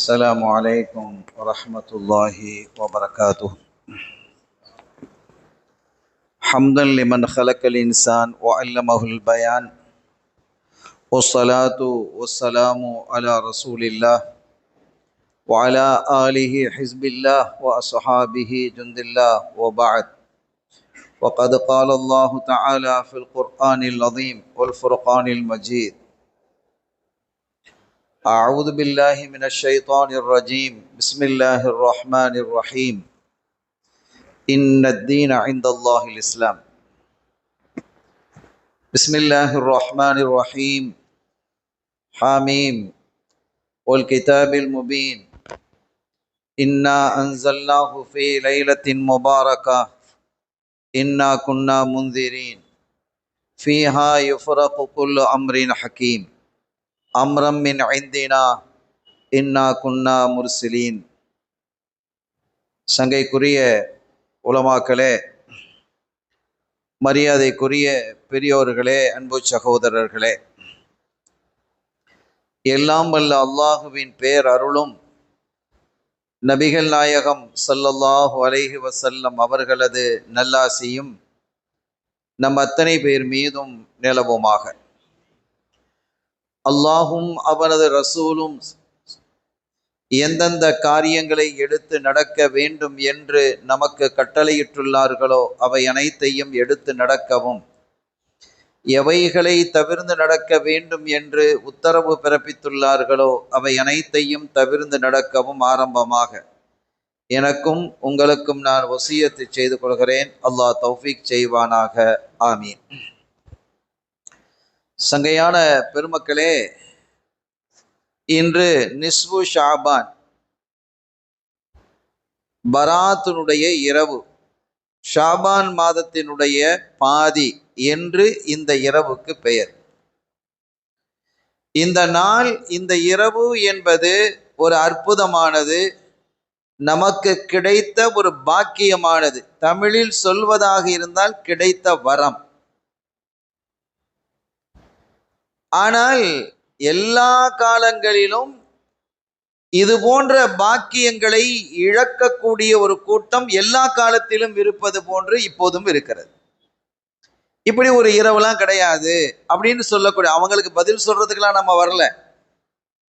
السلام عليكم ورحمة الله وبركاته. حمدا لمن خلق الإنسان وعلمه البيان، والصلاة والسلام على رسول الله وعلى آله حزب الله وأصحابه جند الله، وبعد. وقد قال الله تعالى في القرآن العظيم والفرقان المجيد: أعوذ بالله من الشيطان الرجيم، بسم الله الرحمن الرحيم. إن الدين عند الله الإسلام. بسم الله الرحمن الرحيم. حاميم والكتاب المبين. إنا أنزلناه في ليلة مباركة إنا كنا منذرين فيها يفرق كل أمر حكيم أمرا من عندنا إنا كنا مرسلين. சங்கைக்குரிய உலமாக்களே, மரியாதைக்குரிய பெரியோர்களே, அன்பு சகோதரர்களே, எல்லாம் வல்ல அல்லாஹுவின் பேர் அருளும் நபிகள் நாயகம் ஸல்லல்லாஹு அலைஹி வஸல்லம் அவர்களது நல்லாசியும் நம் அத்தனை பேர் மீதும் நிலவுமாக. அல்லாஹும் அவனது ரசூலும் எந்தெந்த காரியங்களை எடுத்து நடக்க வேண்டும் என்று நமக்கு கட்டளையிட்டுள்ளார்களோ அவை அனைத்தையும் எடுத்து நடக்கவும், எவைகளை தவிர்ந்து நடக்க வேண்டும் என்று உத்தரவு பிறப்பித்துள்ளார்களோ அவை அனைத்தையும் தவிர்ந்து நடக்கவும் ஆரம்பமாக எனக்கும் உங்களுக்கும் நான் வசியத்து செய்து கொள்கிறேன். அல்லாஹ் தௌஃபீக் செய்வானாக. ஆமீன். சங்கையான பெருமக்களே, இன்று நிஸ்வு ஷாபான், பராத்தினுடைய இரவு, ஷாபான் மாதத்தினுடைய பாதி என்று இந்த இரவுக்கு பெயர். இந்த நாள், இந்த இரவு என்பது ஒரு அற்புதமானது, நமக்கு கிடைத்த ஒரு பாக்கியமானது. தமிழில் சொல்வதாக இருந்தால் கிடைத்த வரம். ஆனால் எல்லா காலங்களிலும் இது போன்ற பாக்கியங்களை இழக்கக்கூடிய ஒரு கூட்டம் எல்லா காலத்திலும் இருப்பது போன்று இப்போதும் இருக்கிறது. இப்படி ஒரு இரவுலாம் கிடையாது அப்படின்னு சொல்லக்கூடிய அவங்களுக்கு பதில் சொல்றதுக்கெல்லாம் நம்ம வரல.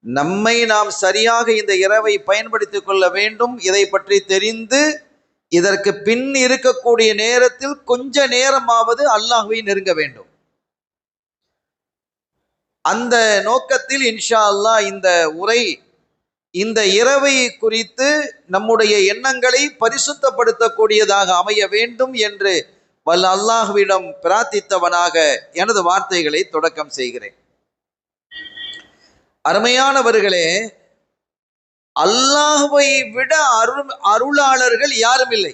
நம்மை நாம் சரியாக இந்த இரவை பயன்படுத்திக் கொள்ள வேண்டும். இதை பற்றி தெரிந்து இதற்கு பின் இருக்கக்கூடிய நேரத்தில் கொஞ்ச நேரமாவது அல்லாஹ்வை நெருங்க வேண்டும். அந்த நோக்கத்தில் இன்ஷா அல்லாஹ் இந்த உரை, இந்த இரவை குறித்து நம்முடைய எண்ணங்களை பரிசுத்தப்படுத்தக்கூடியதாக அமைய வேண்டும் என்று வல்ல அல்லாஹ்விடம் பிரார்த்தித்தவனாக எனது வார்த்தைகளை தொடக்கம் செய்கிறேன். அருமையானவர்களே, அல்லாஹ்வை விட அருளாளர்கள் யாரும் இல்லை.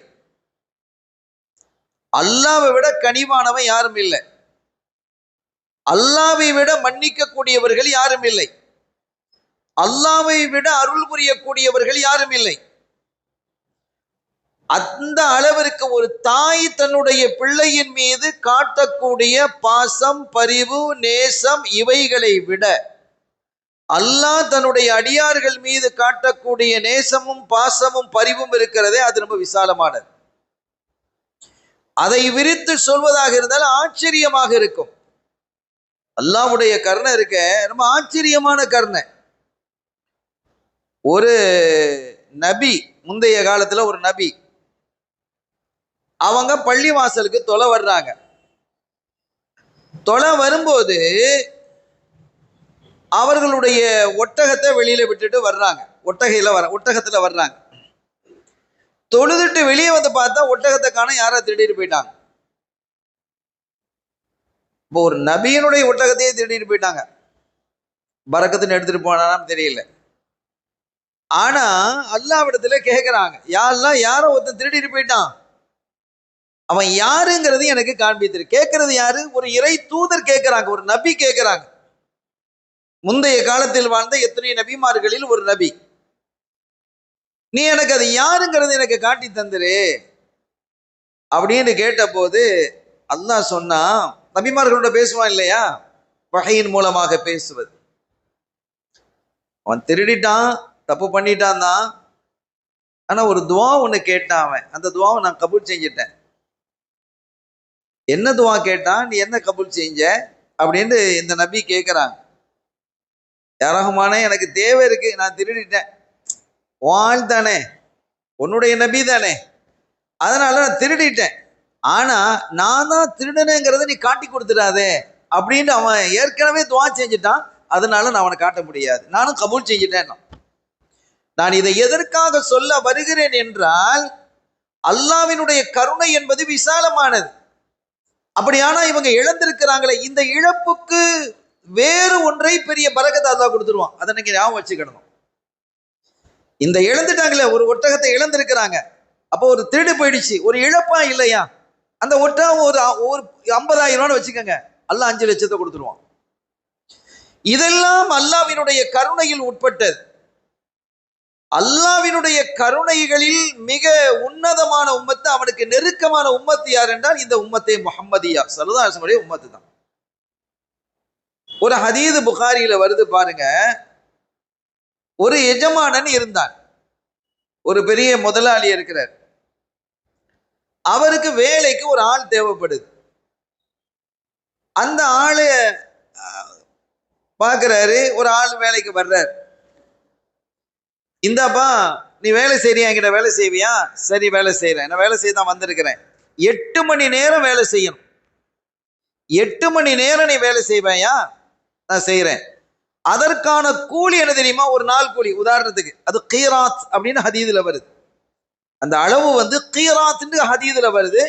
அல்லாஹ்வை விட கனிவானவன் யாரும் இல்லை. அல்லாஹ்வை விட மன்னிக்க கூடியவர்கள் யாரும் இல்லை. அல்லாஹ்வை விட அருள் புரியக்கூடியவர்கள் யாரும் இல்லை. அந்த அளவிற்கு ஒரு தாய் தன்னுடைய பிள்ளையின் மீது காட்டக்கூடிய பாசம், பரிவு, நேசம் இவைகளை விட அல்லாஹ் தன்னுடைய அடியார்கள் மீது காட்டக்கூடிய நேசமும் பாசமும் பரிவும் இருக்கிறதே, அது ரொம்ப விசாலமானது. அதை விரித்து சொல்வதாக இருந்தால் ஆச்சரியமாக இருக்கும். அல்லாஹ்வுடைய கருணை இருக்க ரொம்ப ஆச்சரியமான கருணை. ஒரு நபி, முந்தைய காலத்துல ஒரு நபி, அவங்க பள்ளி வாசலுக்கு தொலை வர்றாங்க. தொலை வரும்போது அவர்களுடைய ஒட்டகத்தை வெளியில விட்டுட்டு வர்றாங்க. ஒட்டகத்துல வர்றாங்க. தொழுதுட்டு வெளியே வந்து பார்த்தா ஒட்டகத்தை காண யாரோ திருடிட்டு போயிட்டாங்க. இப்போ ஒரு நபியினுடைய ஒட்டகத்தையே திருடிட்டு போயிட்டாங்க. பரக்கத்துன்னு எடுத்துட்டு போனான்னு தெரியல. ஆனா அல்லாஹ்விடத்துல கேட்கிறாங்க, யா அல்லாஹ், யாரோ ஒருத்தன் திருடிட்டு போயிட்டான், அவன் யாருங்கிறது எனக்கு காண்பித்திரு. கேட்கறது யாரு? ஒரு இறை தூதர் கேட்கிறாங்க, ஒரு நபி கேட்கிறாங்க. முந்தைய காலத்தில் வாழ்ந்த எத்தனை நபிமார்களில் ஒரு நபி. நீ எனக்கு அது யாருங்கிறது எனக்கு காட்டி தந்துரு அப்படின்னு கேட்ட போது அல்லாஹ் சொன்னா, நபிமார்களோட பேசுவான் இல்லையா, வஹீயின் மூலமாக பேசுவது. அவன் திருடிட்டான், தப்பு பண்ணிட்டான் தான். ஆனா ஒரு துவா ஒண்ணு கேட்டான் அவன். அந்த துவாவை நான் கபூல் செஞ்சிட்டேன். என்ன துவா கேட்டான், நீ என்ன கபூல் செஞ்ச அப்படின்னு இந்த நபி கேட்கிறாங்க. யா ரஹ்மானே, எனக்கு தேவை இருக்கு, நான் திருடிட்டேன். வாழ் தானே, உன்னுடைய நபி தானே, அதனால நான் திருடிட்டேன். ஆனா நான் தான் திருடனேங்கிறத நீ காட்டி கொடுத்துடாதே அப்படின்னு அவன் ஏற்கனவே துவா செஞ்சுட்டான். அதனால நான் அவனை காட்ட முடியாது, நானும் கபூல் செஞ்சுட்டேன். நான் இதை எதற்காக சொல்ல வருகிறேன் என்றால், அல்லாஹ்வினுடைய கருணை என்பது விசாலமானது. அப்படியானா இவங்க இழந்திருக்கிறாங்களே, இந்த இழப்புக்கு வேறு ஒன்றை பெரிய பரக்கத்தை அல்லாஹ் கொடுத்துருவான். அதை நீங்க ஞாபகம் வச்சுக்கணும். இந்த இழந்துட்டாங்களே, ஒரு ஒட்டகத்தை இழந்திருக்கிறாங்க, அப்போ ஒரு திருடு போயிடுச்சு, ஒரு இழப்பா இல்லையா? அந்த ஒட்டகம் ஒரு 50,000 வச்சுக்கோங்க, அல்லாஹ் 5 லட்சத்தை கொடுத்துருவான். இதெல்லாம் அல்லாஹ்வினுடைய கருணையில் உட்பட்டது. அல்லாஹ்வினுடைய கருணைகளில் மிக உன்னதமான உம்மத்து, அவனுக்கு நெருக்கமான உம்மத்து யார் என்றால் இந்த உம்மத்தே முஹம்மதியா ஸல்லல்லாஹு அலைஹி வஸல்லம் உம்மத்து தான். ஒரு ஹதீஸ் புகாரியில வருது பாருங்க. ஒரு எஜமானன் இருந்தான், ஒரு பெரிய முதலாளி இருக்கிறார். அவருக்கு வேலைக்கு ஒரு ஆள் தேவைப்படுது. அந்த ஆளு பார்க்கிறாரு, ஒரு ஆள் வேலைக்கு வர்றார். இந்தாப்பா, நீ வேலை செய்றியா, என்கிட்ட வேலை செய்வியா? சரி, வேலை செய்யறேன், நான் வேலை செய்ய தான் வந்திருக்கிறேன். 8 மணி நேரம் வேலை செய்யணும். 8 மணி நேரம் நீ வேலை செய்வேயா? நான் செய்யறேன். அதற்கான கூலி என்ன தெரியுமா? ஒரு நாள் கூலி. உதாரணத்துக்கு அது கீராத் அப்படின்னு ஹதீதுல வருது. அந்த அளவு வந்து கீராத் ஹதீதுல வருது.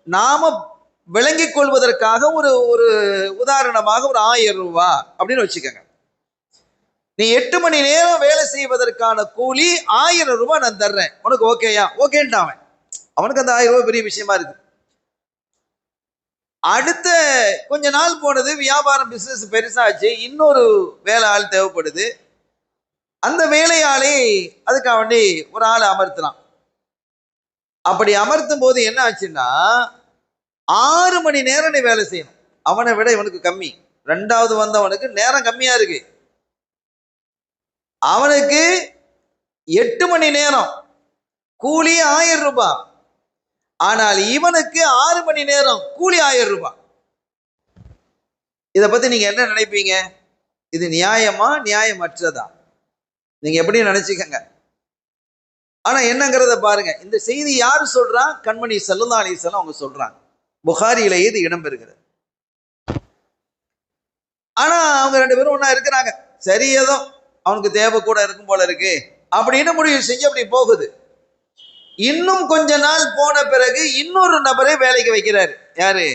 நாம விளங்கிக் கொள்வதற்காக ஒரு ஒரு உதாரணமாக ஒரு 1000 ரூபாய் அப்படின்னு வச்சுக்கோங்க. நீ 8 மணி நேரம் வேலை செய்வதற்கான கூலி 1000 ரூபாய் நான் தர்றேன், உனக்கு ஓகேயா? ஓகேன்ட்டான். அவனுக்கு அந்த 1000 ரூபாய் பெரிய விஷயமா இருக்கு. அடுத்த கொஞ்ச நாள் போனது, வியாபாரம் பிசினஸ் பெருசாச்சு, இன்னொரு வேலை ஆள் தேவைப்படுது. அந்த வேலையாளை அதுக்காக வேண்டி ஒரு ஆள் அமர்த்தினான். அப்படி அமர்த்தும் போது என்ன ஆச்சுன்னா, 6 மணி நேரம் நீ வேலை செய்யணும். அவனை விட இவனுக்கு கம்மி, 2வது வந்தவனுக்கு நேரம் கம்மியா இருக்கு. அவனுக்கு 8 மணி நேரம் கூலி 1000 ரூபாய், ஆனால் இவனுக்கு 6 மணி நேரம் கூலி 1000 ரூபாய். இதை பத்தி நீங்க என்ன நினைப்பீங்க? இது நியாயமா, நியாயமற்றதா? நீங்க எப்படி நினைச்சுக்கங்க. ஆனா என்னங்கிறத பாருங்க. இந்த செய்தி யாரு சொல்றா? கண்மணி ஸல்லல்லாஹு அலைஹி வஸல்லம் அவங்க சொல்றாங்க. புகாரியிலேயே இது இடம்பெறுகிறது. ஆனா அவங்க 2 பேரும் ஒண்ணா இருக்கிறாங்க. சரி, ஏதோ அவனுக்கு தேவை கூட இருக்கும் போல இருக்கு அப்படின்னு முடிவு செஞ்சு அப்படி போகுது. இன்னும் கொஞ்ச நாள் போன பிறகு இன்னொரு நபரை வேலைக்கு வைக்கிறாரு. யாரு?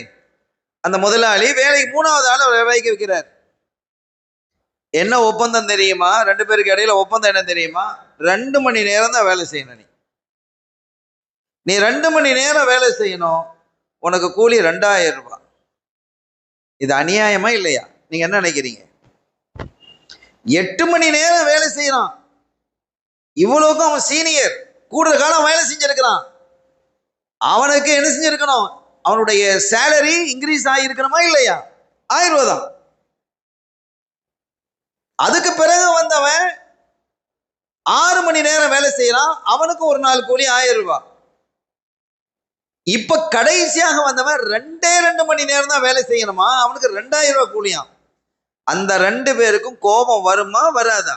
அந்த முதலாளி வேலைக்கு 3வது ஆள் வேலைக்கு வைக்கிறார். என்ன ஒப்பந்தம் தெரியுமா? 2 பேருக்கு இடையில ஒப்பந்தம் என்ன தெரியுமா? 2 மணி நேரம் தான் வேலை செய்யணும். நீ 2 மணி நேரம் வேலை செய்யணும், உனக்கு கூலி 2000 ரூபாய். இது அநியாயமா இல்லையா? நீங்க என்ன நினைக்கிறீங்க? 8 மணி நேரம் வேலை செய்யறான், இவ்வளவுக்கும் அவன் சீனியர், கூடுதல் காலம் வேலை செஞ்சிருக்கிறான். அவனுக்கு என்ன செஞ்சிருக்கணும்? அவனுடைய சேலரி இன்க்ரீஸ் ஆகியிருக்கணுமா இல்லையா? 1000 ரூபாய் தான். அதுக்கு பிறகு வந்தவன் 6 மணி நேரம் வேலை செய்யறான், அவனுக்கு ஒரு நாள் கூலி 1000 ரூபாய். இப்ப கடைசியாக வந்தவன் 2 மணி நேரம் தான் வேலை செய்யணுமா, அவனுக்கு 2000 ரூபாய் கூலியாம். அந்த 2 பேருக்கும் கோபம் வருமா வராதா?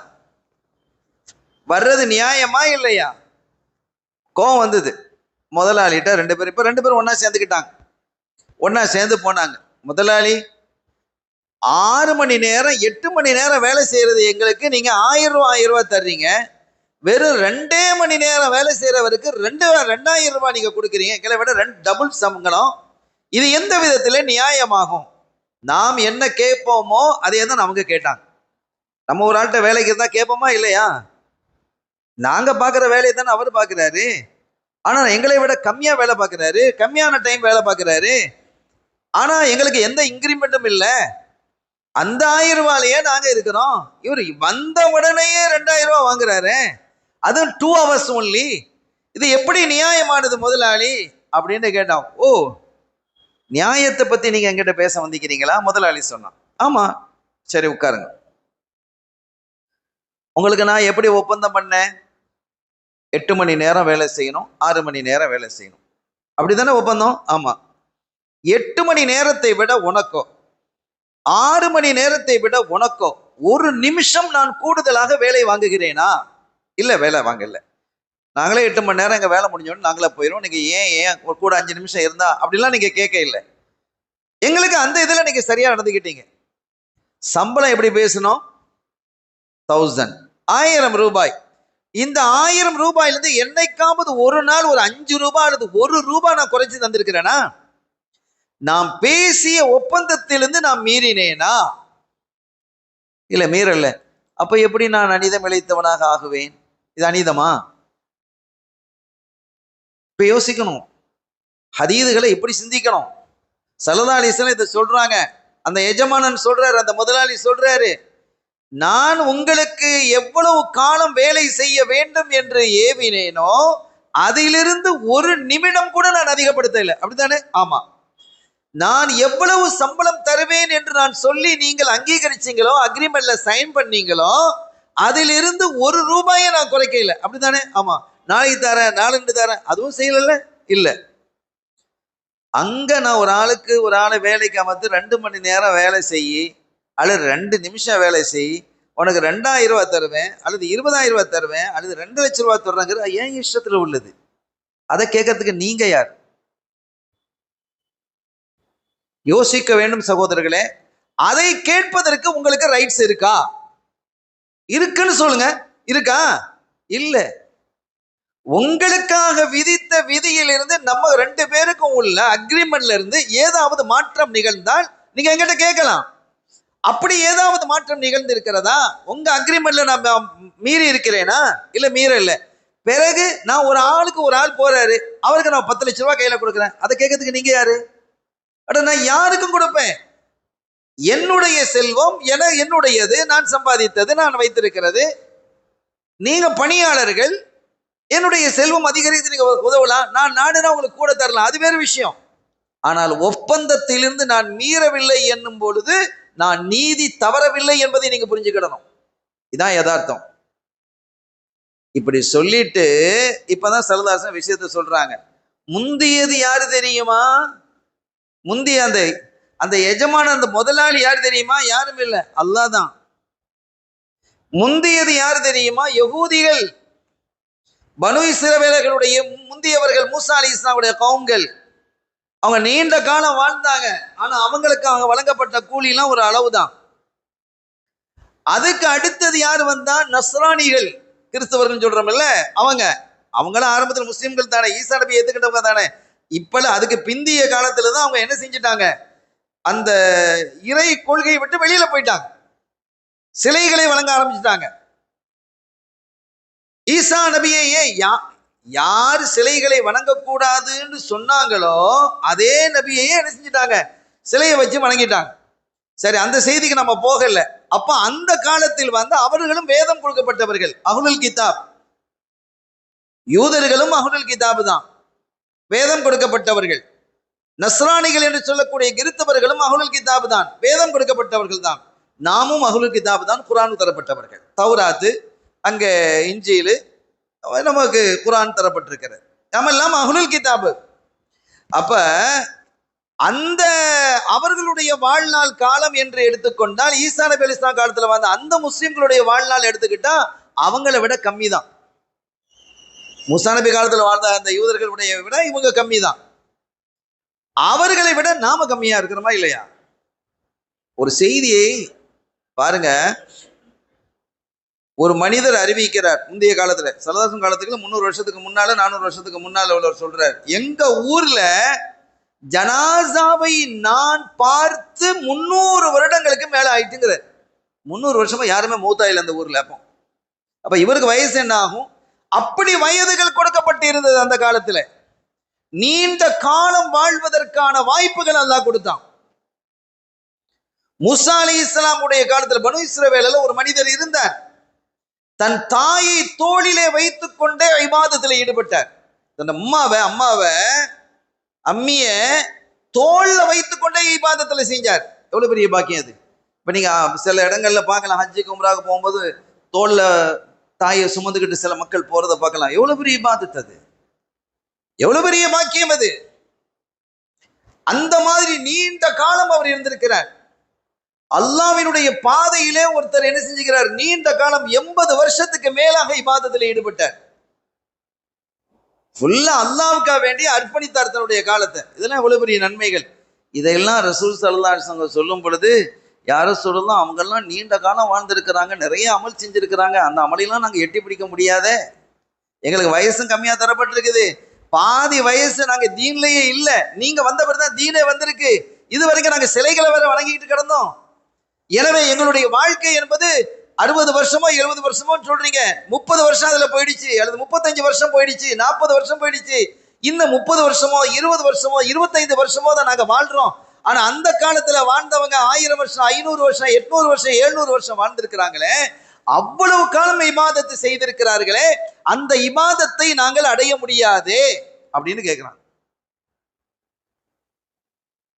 வர்றது நியாயமா இல்லையா? கோபம் வந்தது முதலாளிட்ட. 2 பேரும் இப்ப 2 பேரும் ஒன்னா சேர்ந்துக்கிட்டாங்க, ஒன்னா சேர்ந்து போனாங்க. முதலாளி, 6 மணி நேரம் 8 மணி நேரம் வேலை செய்யறது எங்களுக்கு நீங்க 1000 ரூபாய் தர்றீங்க, வெறும் 2 மணி நேரம் வேலை செய்யறவருக்கு 2000 ரூபாய் நீங்க கொடுக்குறீங்க, எங்களை விட 2 டபுள் சம்பளம். இது எந்த விதத்துல நியாயமாகும்? நாம் என்ன கேட்போமோ அதே தான் அவங்க கேட்டாங்க. நம்ம ஒரு ஆள்கிட்ட வேலைக்கு இருந்தா கேட்போமா இல்லையா? நாங்க பாக்குற வேலையை தானே அவர் பாக்குறாரு. ஆனா எங்களை விட கம்மியா வேலை பார்க்கிறாரு, கம்மியான டைம் வேலை பார்க்கிறாரு. ஆனா எங்களுக்கு எந்த இன்கிரிமெண்ட்டும் இல்லை. அந்த 1000 ரூபாயிலேயே நாங்க இருக்கிறோம். இவர் வந்த உடனேயே 2000 ரூபாய் வாங்குறாரு, அதுவும் 2 hours ஒன்லி. இது எப்படி நியாயமானது முதலாளி அப்படின்னு கேட்டான். ஓ, நியாயத்தை பத்தி நீங்க என்கிட்ட பேச வந்திருக்கிறீங்களா? முதலாளி சொன்னான். ஆமா. சரி, உட்காருங்க. உங்களுக்கு நான் எப்படி ஒப்பந்தம் பண்ணேன்? 8 மணி நேரம் வேலை செய்யணும், 6 மணி நேரம் வேலை செய்யணும், அப்படிதானே ஒப்பந்தம்? ஆமா. 8 மணி நேரத்தை விட உனக்கோ 6 மணி நேரத்தை விட உனக்கோ ஒரு நிமிஷம் நான் கூடுதலாக வேலை வாங்குகிறேனா? இல்ல, வேலை வாங்கல. நாங்களே 8 மணி நேரம் எங்க வேலை முடிஞ்சோன்னு நாங்களே போயிடும். நீங்க ஏன் ஒரு கூட 5 நிமிஷம் இருந்தா அப்படிலாம் நீங்க கேட்க இல்லை. எங்களுக்கு அந்த இதுல நீங்க சரியா நடந்துக்கிட்டீங்க. சம்பளம் எப்படி பேசணும்? 1000 ரூபாய். இந்த 1000 ரூபாயில இருந்து என்னைக்காவது ஒரு நாள் ஒரு 5 ரூபாய் அல்லது 1 ரூபாய் நான் குறைச்சு தந்திருக்கிறேனா? நாம் பேசிய ஒப்பந்தத்திலிருந்து நான் மீறினேனா? இல்ல, மீறல. அப்ப எப்படி நான் அநீதம் இழைத்தவனாக ஆகுவேன்? இது அநீதமா? இப்ப யோசிக்கணும். ஹதீதுகளை இப்படி சிந்திக்கணும். ஸல்லல்லாஹு அலைஹி வஸல்லம் இதை சொல்றாங்க. அந்த எஜமானன் சொல்றாரு, அந்த முதலாளி சொல்றாரு, நான் உங்களுக்கு எவ்வளவு காலம் வேலை செய்ய வேண்டும் என்று ஏவினேனோ அதிலிருந்து ஒரு நிமிடம் கூட நான் அதிகப்படுத்தல. அப்படித்தானே? ஆமா. நான் எவ்வளவு சம்பளம் தருவேன் என்று நான் சொல்லி நீங்கள் அங்கீகரிச்சீங்களோ, அக்ரிமெண்ட்ல சைன் பண்ணீங்களோ, அதிலிருந்து 1 ரூபாயை நான் குறைக்கல. அப்படித்தானே? ஆமா. நாளைக்கு தரேன், நாளன்று தரேன், அதுவும் செய்யல. இல்ல, அங்க நான் ஒரு ஆளை வேலைக்கு அமர்த்து 2 மணி நேரம் வேலை செய்யி அல்லது 2 நிமிஷம் வேலை செய், உனக்கு 2000 ரூபாய் தருவேன் அல்லது 20000 ரூபாய் தருவேன் அல்லது 2 லட்சம் ரூபாய் தர்றாங்கிற ஏன் இஷ்டத்துல உள்ளது. அதை கேட்கறதுக்கு நீங்க யார்? யோசிக்க வேண்டும் சகோதரர்களே. அதை கேட்பதற்கு உங்களுக்கு ரைட்ஸ் இருக்கா? இருக்குன்னு சொல்லுங்க. இருக்கா? இல்ல. உங்களுக்காக விதித்த விதியிலிருந்து நம்ம 2 பேருக்கும் உள்ள அக்ரிமெண்ட்ல இருந்து ஏதாவது மாற்றம் நிகழ்ந்தால் நீங்க என்கிட்ட கேட்கலாம். அப்படி ஏதாவது மாற்றம் நிகழ்ந்து இருக்கிறதா? உங்க அக்ரிமெண்ட்ல நான் மீறி இருக்கிறேனா? இல்ல, மீற இல்ல. பிறகு நான் ஒரு ஆள் போறாரு, அவருக்கு நான் 10 லட்சம் ரூபாய் கையில கொடுக்குறேன், அதை கேட்கறதுக்கு நீங்க யாரு? அட, நான் யாருக்கும் கொடுப்பேன். என்னுடைய செல்வம் என்னுடையது, நான் சம்பாதித்தது, நான் வைத்திருக்கிறது. நீங்க பணியாளர்கள், என்னுடைய செல்வம் அதிகரித்து நீங்க உதவலாம், நான் நாடுனா உங்களுக்கு கூட தரலாம், அது வேறு விஷயம். ஆனால் ஒப்பந்தத்திலிருந்து நான் மீறவில்லை என்னும் பொழுது நான் நீதி தவறவில்லை என்பதை நீங்க புரிஞ்சுக்கிடணும். இதான் யதார்த்தம். இப்படி சொல்லிட்டு இப்பதான் சரதாசன் விஷயத்த சொல்றாங்க. முந்தியது யாரு தெரியுமா? முந்திய அந்த எஜமான அந்த முதலாளி யாரு தெரியுமா? யாரும் இல்ல, அல்லாஹ் தான். முந்தியது யாரு தெரியுமா? யகூதிகள், பனு இஸ்ரவேலர்களுடைய முந்தியவர்கள், மூசா அலைஹிஸ்ஸலாமுடைய கவும்கள். அவங்க நீண்ட காலம் வாழ்ந்தாங்க. ஆனா அவங்களுக்கு அவங்க வழங்கப்பட்ட கூலிலாம் ஒரு அளவுதான். அதுக்கு அடுத்தது யார் வந்தா? நஸ்ரானிகள், கிறிஸ்தவர்கள் சொல்றோம்ல, அவங்களும் ஆரம்பத்தில் முஸ்லிம்கள் தானே, ஈசா நபி ஏத்துக்கிட்டவங்க தானே. இப்ப அதுக்கு பிந்திய காலத்துல தான் அவங்க என்ன செஞ்சுட்டாங்க? அந்த இறை கொள்கையை விட்டு வெளியில போயிட்டாங்க, சிலைகளை வழங்க ஆரம்பிச்சுட்டாங்க. ஈசா நபியையே யார் சிலைகளை வணங்கக்கூடாதுன்னு சொன்னாங்களோ அதே நபியையே என்ன செஞ்சுட்டாங்க? சிலையை வச்சு வணங்கிட்டாங்க. சரி, அந்த செய்திக்கு நம்ம போகல. அப்ப அந்த காலத்தில் அவர்களும் வேதம் கொடுக்கப்பட்டவர்கள், அஹ்லுல் கிதாப். யூதர்களும் அஹ்லுல் கிதாப் தான், வேதம் கொடுக்கப்பட்டவர்கள். நஸ்ரானிகள் என்று சொல்லக்கூடிய கிறிஸ்தவர்களும் அஹ்லுல் கிதாப் தான், வேதம் கொடுக்கப்பட்டவர்கள் தான். நாமும் அஹ்லுல் கிதாப் தான், குர்ஆன் தரப்பட்டவர்கள். தௌராத்து, அங்க இன்ஜீல், நமக்கு குர்ஆன் தரப்பட்டிருக்கிறது. நம்ம எல்லாம் அஹ்லுல் கிதாப். அப்ப அந்த அவர்களுடைய வாழ்நாள் காலம் என்று எடுத்துக்கொண்டால், ஈசா நபி அலைஹிஸ்ஸலாம் காலத்துல அந்த முஸ்லிம்களுடைய வாழ்நாள் எடுத்துக்கிட்டா அவங்களை விட கம்மி தான். மூசா நபி காலத்துல வாழ்ந்த அந்த யூதர்களுடைய விட இவங்க கம்மி தான். அவர்களை விட நாம கம்மியா இருக்கிறோமா இல்லையா? ஒரு செய்தியை பாருங்க. ஒரு மனிதர் அறிவிக்கிறார், முந்தைய காலத்துல, சல்லல்லாஹு காலத்துக்கு 300 வருஷத்துக்கு முன்னால 400 வருஷத்துக்கு முன்னால உள்ளவர் சொல்றார், எங்க ஊர்ல ஜனாசாவை நான் பார்த்து 300 வருடங்களுக்கு மேல ஆயிட்டுங்கிற. 300 வருஷமா யாருமே மூத்தாயில அந்த ஊர்ல. அப்ப இவருக்கு வயசு என்ன ஆகும்? அப்படி வயதுகள் கொடுக்கப்பட்டு இருந்தது அந்த காலத்துல. நீண்ட காலம் வாழ்வதற்கான வாய்ப்புகள் அல்லாஹ் கொடுத்தான். மூசா அலைஹிஸ்ஸலாமுடைய காலத்துல பனு இஸ்ரவேல்ல ஒரு மனிதர் இருந்தார். தன் தாயை தோளிலே வைத்துக் கொண்டே இபாதத்தில் ஈடுபட்டார். தன் அம்மிய தோல்ல வைத்துக் கொண்டே இபாதத்தில் செஞ்சார். எவ்வளவு பெரிய பாக்கியம் அது! இப்ப நீங்க சில இடங்கள்ல பார்க்கலாம், ஹஜ்ஜுக்கு உம்ராவுக்கு போகும்போது தோல்ல தாயை சுமந்துக்கிட்டு சில மக்கள் போறதை பார்க்கலாம். எவ்வளவு பெரிய இபாதத் அது, எவ்வளவு பெரிய பாக்கியம் அது. அந்த மாதிரி நீண்ட காலம் அவர் இருந்திருக்கிறார். அல்லாஹ்வினுடைய பாதையிலே ஒருத்தர் என்ன செஞ்சுக்கிறார், நீண்ட காலம் 80 வருஷத்துக்கு மேலாக இபாதத்தில் ஈடுபட்டார். ஃபுல்லா அல்லாஹ்வுக்காக வேண்டி அர்ப்பணித்தார் தன்னுடைய காலத்தை. இதெல்லாம் எவ்வளவு பெரிய நன்மைகள். இதையெல்லாம் ரசூல் ஸல்லல்லாஹு அலைஹி வஸல்லம் சொல்லும் பொழுது, யாரை சொல்லலாம், அவங்கெல்லாம் நீண்ட காலம் வாழ்ந்திருக்கிறாங்க, நிறைய அமல் செஞ்சிருக்கிறாங்க, அந்த அமலையெல்லாம் நாங்கள் எட்டி பிடிக்க முடியாதே, எங்களுக்கு வயசும் கம்மியா தரப்பட்டிருக்குது, பாதி வயசு நாங்க தீன்லயே இல்லை, நீங்க வந்த பிறகுதான் தீனே வந்திருக்கு, இது வரைக்கும் நாங்க சிலைகளை வேற வணங்கிட்டு கிடந்தோம். எனவே எங்களுடைய வாழ்க்கை என்பது 60 வருஷமோ 70 வருஷமோ சொல்றீங்க, 30 வருஷம் அதுல போயிடுச்சு, அல்லது 35 வருஷம் போயிடுச்சு, 40 வருஷம் போயிடுச்சு, இன்னும் 30 வருஷமோ 20 வருஷமோ 25 வருஷமோ தான் நாங்க வாழ்றோம். ஆனா அந்த காலத்துல வாழ்ந்தவங்க 1000 வருஷம் 500 வருஷம் 800 வருஷம் 700 வருஷம் வாழ்ந்திருக்கிறாங்களே, அவ்வளவு காலம் இபாதத்து செய்திருக்கிறார்களே, அந்த இபாதத்தை நாங்கள் அடைய முடியாதே அப்படின்னு கேட்கிறாங்க.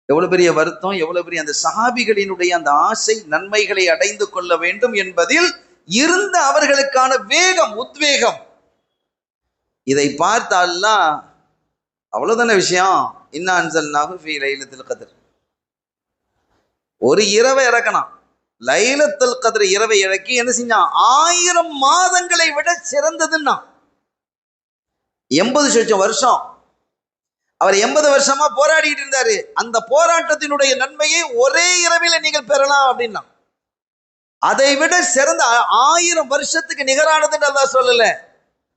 எவ்வளவு பெரிய வருத்தம், எவ்வளவு பெரிய அந்த சஹாபிகளினுடைய அந்த ஆசை, நன்மைகளை அடைந்து கொள்ள வேண்டும் என்பதில் இருந்த அவர்களுக்கான வேகம், உத்வேகம். இதை பார்த்தால்லாம் அவ்வளவுதான விஷயம். இன்னா அன்ஸல்நாஹு ஃபீ லைலத்துல் கத்ர், ஒரு இரவை இறக்கணும், லைலத்துல் கத்ர் இரவை இறக்கி என்ன செஞ்சான், 1000 மாதங்களை விட சிறந்ததுன்னா. 80 லட்சம் வருஷம் அவர் 80 வருஷமா போராடிட்டு இருந்தாரு. அந்த போராட்டத்தினுடைய நன்மையை ஒரே இரவில நீங்கள் பெறலாம் அப்படின்னா, அதை விட சிறந்த 1000 வருஷத்துக்கு நிகரானதுன்னு அல்லாஹ் சொல்லல.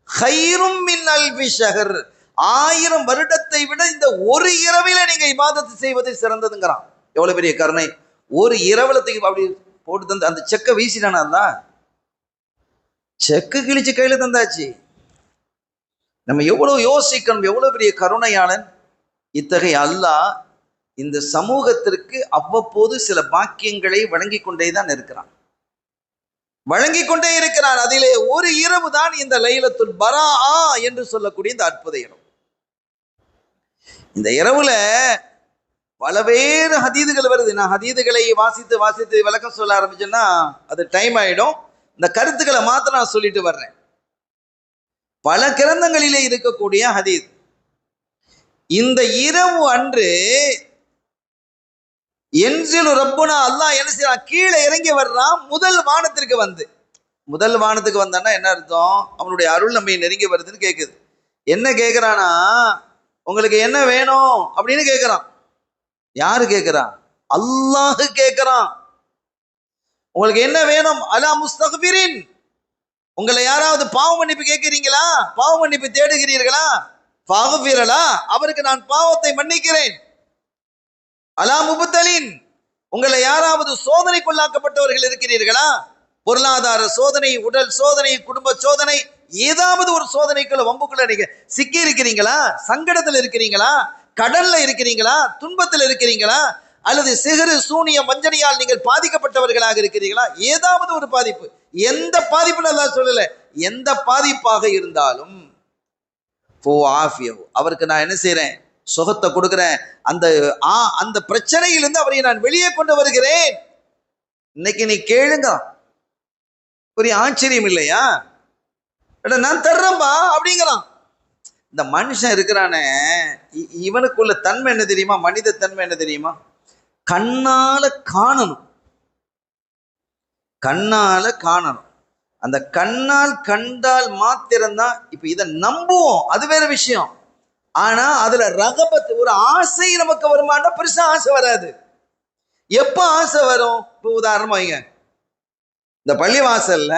கைரும் மின் அல்ஃபி ஷஹர், 1000 வருடத்தை விட இந்த ஒரு இரவில நீங்க இபாதத்து செய்வது சிறந்ததுங்கிறான். எவ்வளவு பெரிய கருணை. ஒரு இரவலத்துக்கு அப்படி போட்டு தந்து அந்த செக்கை வீசிட்டானா, செக்கு கிழிச்சு கையில தந்தாச்சு. நம்ம எவ்வளவு யோசிக்கணும், எவ்வளவு பெரிய கருணையாளன். இத்தகைய அல்லாஹ் இந்த சமூகத்திற்கு அவ்வப்போது சில பாக்கியங்களை வழங்கி கொண்டே தான் இருக்கிறான், வழங்கி கொண்டே இருக்கிறான். அதிலே ஒரு இரவு தான் இந்த லைலத்துல் பராஆ என்று சொல்லக்கூடிய இந்த அற்புத இரவு. இந்த இரவுல பலவேறு ஹதீதுகள் வருது. நான் ஹதீதுகளை வாசித்து வாசித்து விளக்கம் சொல்ல ஆரம்பிச்சேன்னா அது டைம் ஆயிடும். இந்த கருத்துக்களை மாத்திரம் நான் சொல்லிட்டு வர்றேன். பல கிரந்தங்களிலே இருக்கக்கூடிய ஹதீத், இந்த இரவு அன்று என்சிலு ரப்புனா, அல்லாஹ் என்ன செய்யறான், கீழே இறங்கி வர்றான் முதல் வானத்திற்கு வந்து. முதல் வானத்துக்கு வந்தான்னா என்ன அர்த்தம், அவனுடைய அருள் நம்மை நெருங்கி வருதுன்னு கேட்குது. என்ன கேட்கிறானா, உங்களுக்கு என்ன வேணும் அப்படின்னு கேட்கிறான். யாரு கேட்கிறான், அல்லாஹ் கேட்கிறான். உங்களுக்கு என்ன வேணும், அலா முஸ்தக்பிரின், உங்களை யாராவது பாவ மன்னிப்பு கேட்கிறீங்களா, பாவ மன்னிப்பு தேடுகிறீர்களா, ஃபக்ஃபிரலா, அவருக்கு நான் பாவத்தை மன்னிக்கிறேன். அலா முபத்தலின், உங்களை யாராவது சோதனைக்குள்ளாக்கப்பட்டவர்கள் இருக்கிறீர்களா, பொருளாதார சோதனை, உடல் சோதனை, குடும்ப சோதனை, ஏதாவது ஒரு சோதனைக்குள்ள வம்புக்குள்ள நீங்க சிக்கி இருக்கிறீங்களா, சங்கடத்தில் இருக்கிறீங்களா, கடல்ல இருக்கிறீங்களா, துன்பத்தில் இருக்கிறீங்களா, அல்லது சிகரு சூனியம் வஞ்சனையால் நீங்கள் பாதிக்கப்பட்டவர்களாக இருக்கிறீர்களா, ஏதாவது ஒரு பாதிப்பு, எந்த பாதிப்புன்னு அல்லாஹ் சொல்லல, எந்த பாதிப்பாக இருந்தாலும் அவருக்கு நான் என்ன செய்யறேன், சுகத்தை கொடுக்கிறேன். அந்த பிரச்சனையிலிருந்து அவரை நான் வெளியே கொண்டு வருகிறேன். இன்னைக்கு நீ கேளுங்க, ஒரு ஆச்சரியம் இல்லையா, நான் தர்றேன்பா அப்படிங்கிறான். இந்த மனுஷன் இருக்கிறானே, இவனுக்குள்ள தன்மை என்ன தெரியுமா, மனித தன்மை என்ன தெரியுமா, கண்ணால காணணும், கண்ணால காணணும். அந்த கண்ணால் கண்டால் மாத்திரம்தான் இப்ப இதை நம்புவோம், அது வேற விஷயம். ஆனா அதுல ரகபத், ஒரு ஆசை நமக்கு வருமானா, பெருசா ஆசை வராது. எப்ப ஆசை வரும், இப்ப உதாரணமா வைங்க, இந்த பள்ளிவாசல்ல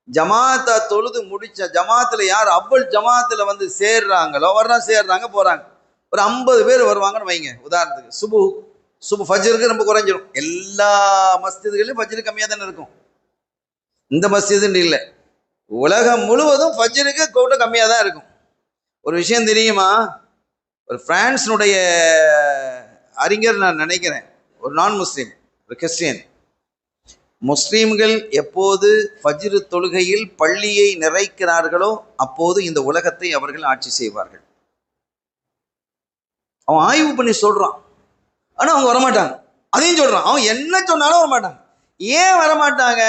ஜமாத்தா தொழுது முடிச்ச ஜமாத்துல யார் அவ்வளவு ஜமாத்துல வந்து சேர்றாங்களோ, சேர்றாங்க போறாங்க, ஒரு 50 பேர் வருவாங்கன்னு வைங்க. உதாரணத்துக்கு சுபு ஃபஜ்ருக்கு ரொம்ப குறைஞ்சிரும். எல்லா மஸ்ஜிதுகளிலும் ஃபஜ்ரு கம்மியா தானே இருக்கும், இந்த மஸ்ஜிதுன்னு இல்லை, உலகம் முழுவதும் ஃபஜ்ருக்கு கூட்டம் கம்மியா தான் இருக்கும். ஒரு விஷயம் தெரியுமா, ஒரு பிரான்ஸினுடைய அறிஞர் நான் நினைக்கிறேன், ஒரு நான் முஸ்லீம், ஒரு கிறிஸ்டியன், முஸ்லீம்கள் எப்போது ஃபஜ்ரு தொழுகையில் பள்ளியை நிறைக்கிறார்களோ அப்போது இந்த உலகத்தை அவர்கள் ஆட்சி செய்வார்கள். அவன் ஆய்வு பண்ணி சொல்றான், ஆனா அவங்க வரமாட்டாங்க. அதையும் சொல்றான், அவன் என்ன சொன்னாலும் வரமாட்டாங்க. ஏன் வரமாட்டாங்க,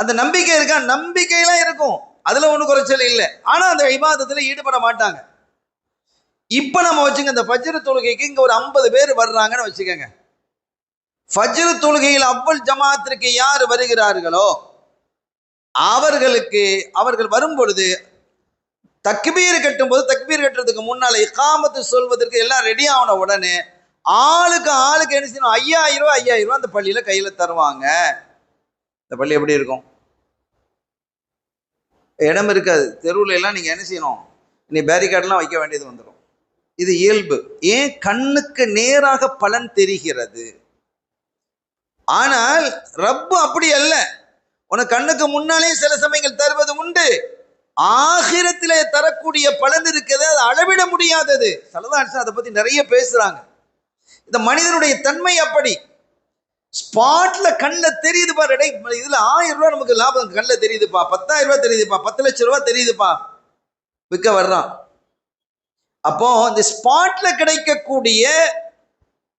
அந்த நம்பிக்கை இருக்கா? நம்பிக்கையெல்லாம் இருக்கும், அதுல ஒன்றும் குறைச்சல் இல்லை. ஆனா அந்த இபாதத்துல ஈடுபட மாட்டாங்க. இப்ப நம்ம வச்சுங்க, இந்த ஃபஜ்ர் தொழுகைக்கு இங்க ஒரு 50 பேர் வர்றாங்கன்னு வச்சுக்கோங்க. ஃபஜ்ர் தொழுகையில் அவ்வல் ஜமாத்திற்கு யார் வருகிறார்களோ அவர்கள் வரும் பொழுது தக்பீர் கட்டும் போது, தக்பீர் கட்டுறதுக்கு முன்னால இகாமத்து சொல்வதற்கு எல்லாம் ரெடி ஆன உடனே ஆளுக்கு என்ன செய்யணும்? 5000 ரூபாய் 5000 ரூபாய் அந்த பள்ளியில கையில தருவாங்க. இந்த பள்ளி எப்படி இருக்கும்? இடம் இருக்காது, தெருவுல எல்லாம் நீங்க என்ன செய்யணும்? நீ பேரிகார்டெல்லாம் வைக்க வேண்டியது வந்துடும். இது இயல்பு. ஏன்? கண்ணுக்கு நேராக பலன் தெரிகிறது. ஆனால் ரப்பு அப்படி அல்ல. உனக்கு கண்ணுக்கு முன்னாலே சில சமயங்கள் தருவது உண்டு. ஆகிரத்திலே தரக்கூடிய பலன் இருக்கிறது, அது அளவிட முடியாதது. ஸல்லல்லாஹு அதை பத்தி நிறைய பேசுறாங்க. இந்த மனிதனுடைய தன்மை அப்படி. ஸ்பாட்ல கண்ணில் தெரியுது பாரு, இதுல 1000 ரூபாய் நமக்கு லாபம் கண்ணில் தெரியுதுப்பா, 10,000 ரூபாய் தெரியுதுப்பா, 10 லட்சம் ரூபாய் தெரியுதுப்பா, விற்க வர்றான். அப்போ இந்த ஸ்பாட்ல கிடைக்கக்கூடிய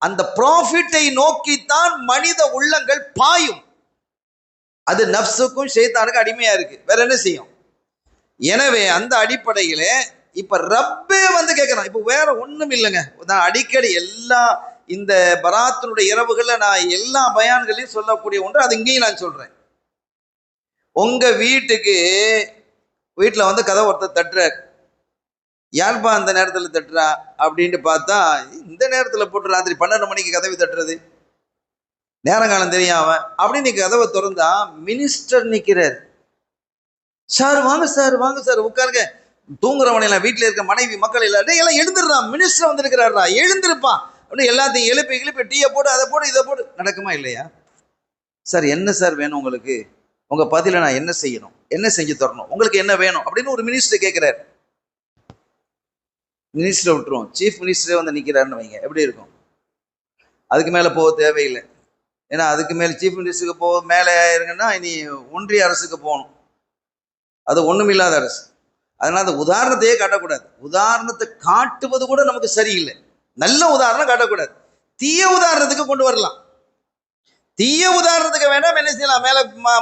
அந்த ப்ராஃபிட்டை நோக்கித்தான் மனித உள்ளங்கள் பாயும். அது நஃப்ஸுக்கும் ஷைத்தானுக்கும் அடிமையா இருக்கு, வேற என்ன செய்யும்? எனவே அந்த அடிப்படையில இப்ப ரப்பே வந்து கேட்கிறான். இப்ப வேற ஒண்ணும் இல்லைங்க. நான் அடிக்கடி எல்லா இந்த பராத்தினுடைய இரவுகள்ல நான் எல்லா பயான்களையும் சொல்லக்கூடிய ஒன்று, அது இங்கேயும் நான் சொல்றேன். உங்க வீட்டுல வந்து கதை ஒருத்தர் தட்டுறார். யாருப்பா அந்த நேரத்தில் தட்டுறா அப்படின்ட்டு பார்த்தா, இந்த நேரத்தில் போட்டு ராத்திரி 12 மணிக்கு கதவை தட்டுறது, நேரங்காலம் தெரியாம அப்படின்னு கதவை திறந்தா மினிஸ்டர் நிற்கிறார். சார் வாங்க சார், வாங்க சார், உட்காருங்க. தூங்குறவனை எல்லாம், வீட்டில் இருக்க மனைவி மக்கள் எல்லாம் எழுந்துடுறான். மினிஸ்டர் வந்திருக்கிறாரா, எழுந்திருப்பான் அப்படின்னு எல்லாத்தையும் எழுப்பி டீயை போட்டு அதை போட்டு இதை போட்டு. நடக்குமா இல்லையா? சார் என்ன சார் வேணும் உங்களுக்கு? உங்க பதில நான் என்ன செய்யணும், என்ன செஞ்சு தரணும், உங்களுக்கு என்ன வேணும் அப்படின்னு ஒரு மினிஸ்டர் கேட்கிறார். மினிஸ்டரை விட்டுருவோம், சீஃப் மினிஸ்டரே வந்து நிற்கிறாருன்னு வைங்க, எப்படி இருக்கும்? அதுக்கு மேலே போக தேவையில்லை. ஏன்னா அதுக்கு மேலே சீஃப் மினிஸ்டருக்கு மேலே இருக்குன்னா இனி ஒன்றிய அரசுக்கு போகணும். அது ஒண்ணுமில்லாத அரசு. அதனால அந்த உதாரணத்தையே காட்டக்கூடாது. உதாரணத்தை காட்டுவது கூட நமக்கு சரியில்லை. நல்ல உதாரணம் காட்டக்கூடாது. தீய உதாரணத்துக்கு கொண்டு வரலாம். தீய உதாரணத்துக்கு வேண்டாம், என்ன செய்யலாம்? மேல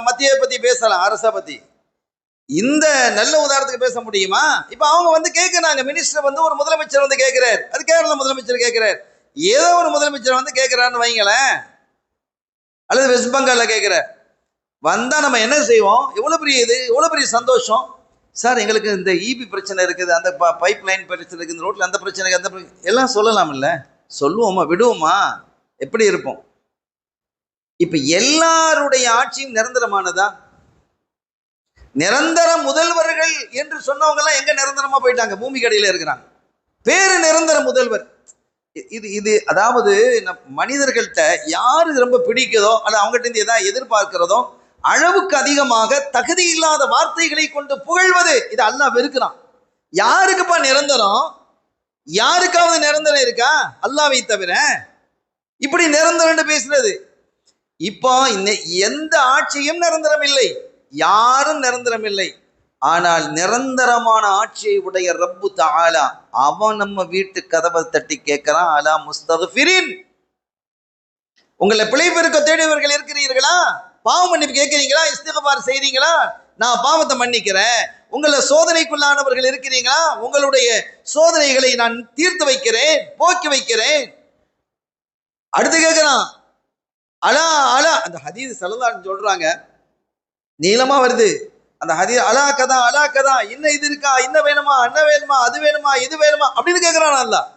மத்திய பத்தி பேசலாம், அரசை பத்தி. இந்த நல்ல உதாரணத்துக்கு பேச முடியுமா? இப்ப அவங்க வந்து கேட்கிறாங்க, மினிஸ்டர் வந்து ஒரு முதலமைச்சர் வந்து கேட்கிறார், அது கேரள முதலமைச்சர் கேட்கிறார், ஏதோ ஒரு முதலமைச்சர் வந்து கேட்கிறான்னு வைங்களேன், அல்லது வெஸ்ட் பெங்கால்ல கேட்கிறார். வந்தா நம்ம என்ன செய்வோம்? எவ்வளவு பெரிய இது, எவ்வளவு பெரிய சந்தோஷம். சார் எங்களுக்கு இந்த இபி பிரச்சனை இருக்குது, அந்த பைப் லைன் பிரச்சனை இருக்குது, இந்த ரோட்ல அந்த பிரச்சனை, அந்த எல்லாம் சொல்லலாம் இல்ல? சொல்லுவோமா? விடுவோமா? எப்படி இருப்போம்? இப்ப எல்லாருடைய ஆட்சியும் நிரந்தரமானதா? நிரந்தர முதல்வர்கள் என்று சொன்னவங்க எல்லாம் எங்க நிரந்தரமா போயிட்டாங்க? பூமி கடையில இருக்கிறாங்க. பேரு நிரந்தர முதல்வர். இது அதாவது மனிதர்கள்ட்ட யாரு ரொம்ப பிடிக்குதோ அல்ல அவங்ககிட்ட இருந்து எதாவது எதிர்பார்க்கிறதோ அளவுக்கு அதிகமாக தகுதி இல்லாத வார்த்தைகளை கொண்டு புகழ்வது, இது அல்லாஹ் வெறுக்கிறான். யாருக்குப்பா நிரந்தரம்? யாருக்காவது நிரந்தரம் இருக்கா அல்லாஹ்வை தவிர? இப்படி நிரந்தரம் பேசுறது. இப்போ எந்த ஆட்சியும் நிரந்தரம் இல்லை, யாரும் நிரந்தரம் இல்லை. ஆனால் நிரந்தரமான ஆட்சியை உடைய ரப்பு தஆலா அவன் நம்ம வீட்டு கதவை தட்டி கேட்கிறான், அலா முஸ்தக்ஃபிரின், உங்களை பிழை பெருக்க தேடியவர்கள் இருக்கிறீர்களா? பாவ மன்னிப்பு கேட்கிறீங்களா? இஸ்திக்பார் செய்றீங்களா? நான் பாவத்தை மன்னிக்கிறேன். உங்களை சோதனைக்குள்ளானவர்கள் இருக்கிறீங்களா? உங்களுடைய சோதனைகளை நான் தீர்த்து வைக்கிறேன், போக்கி வைக்கிறேன். அடுத்து கேட்கிறான், அலா அலா. அந்த ஹதீஸ் ஸல்லல்லாஹு சொல்றாங்க, நீளமா வருது அந்த ஹதீஸ். அலா கதா, இன்ன இது இருக்கா, இன்ன வேணுமா, அன்ன வேணுமா, அது வேணுமா, இது வேணுமா அப்படின்னு கேட்கிறான் அல்லாஹ்.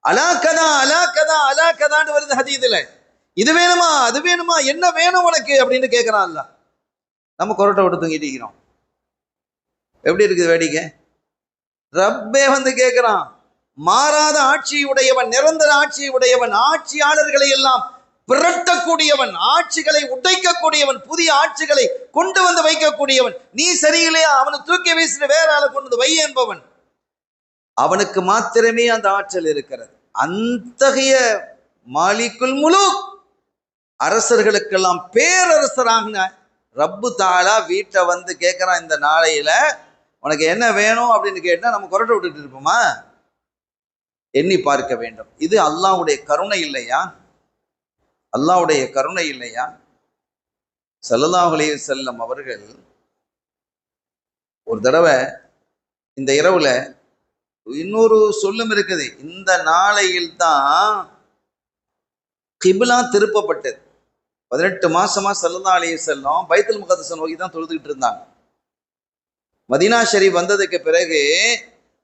அலா கதான்னு வருது ஹதீஸ்ல. இது வேணுமா, அது வேணுமா, என்ன வேணும் உனக்கு அப்படின்னு கேட்கிறான் அல்லாஹ். நம்ம கொரட்டை விட்டு தூங்கிட்டு இருக்கிறோம். எப்படி இருக்குது வேடிக்கை? ரப்பே வந்து கேட்கிறான். மாறாத ஆட்சி உடையவன், நிரந்தர ஆட்சி உடையவன், ஆட்சியாளர்களை எல்லாம் பிரட்டக்கூடியவன், ஆட்சிகளை உடைக்கக்கூடியவன், புதிய ஆட்சிகளை கொண்டு வந்து வைக்கக்கூடியவன். நீ சரியில்லையா, அவனை தூக்கி வீசிட்டு வேற ஆளை கொண்டு வந்து வை என்பவன். அவனுக்கு மாத்திரமே அந்த ஆற்றல் இருக்கிறது. அத்தகைய மாலிக்குல் முலூக், அரசர்களுக்கெல்லாம் பேரரசராக ரப்பு தஆலா வீட்டை வந்து கேட்கிறான். இந்த நாளையில உனக்கு என்ன வேணும் அப்படின்னு கேட்டா நம்ம கொரட்டை விட்டுட்டு இருப்போமா? எண்ணி பார்க்க வேண்டும். இது அல்லாஹ்வுடைய கருணை இல்லையா? அல்லாஹ்வுடைய கருணை இல்லையா? ஸல்லல்லாஹு அலைஹி வஸல்லம் அவர்கள் ஒரு தடவை இந்த இரவுல இன்னொரு சொல்லும் இருக்குது. இந்த நாளையில் தான் கிபிலா திருப்பப்பட்டது. 18 மாசமா ஸல்லல்லாஹு அலைஹி வஸல்லம் பைத்துல் முகத்தஸை நோக்கி தான் தொழுதுகிட்டு இருந்தாங்க. மதீனா ஷரீஃப் வந்ததுக்கு பிறகு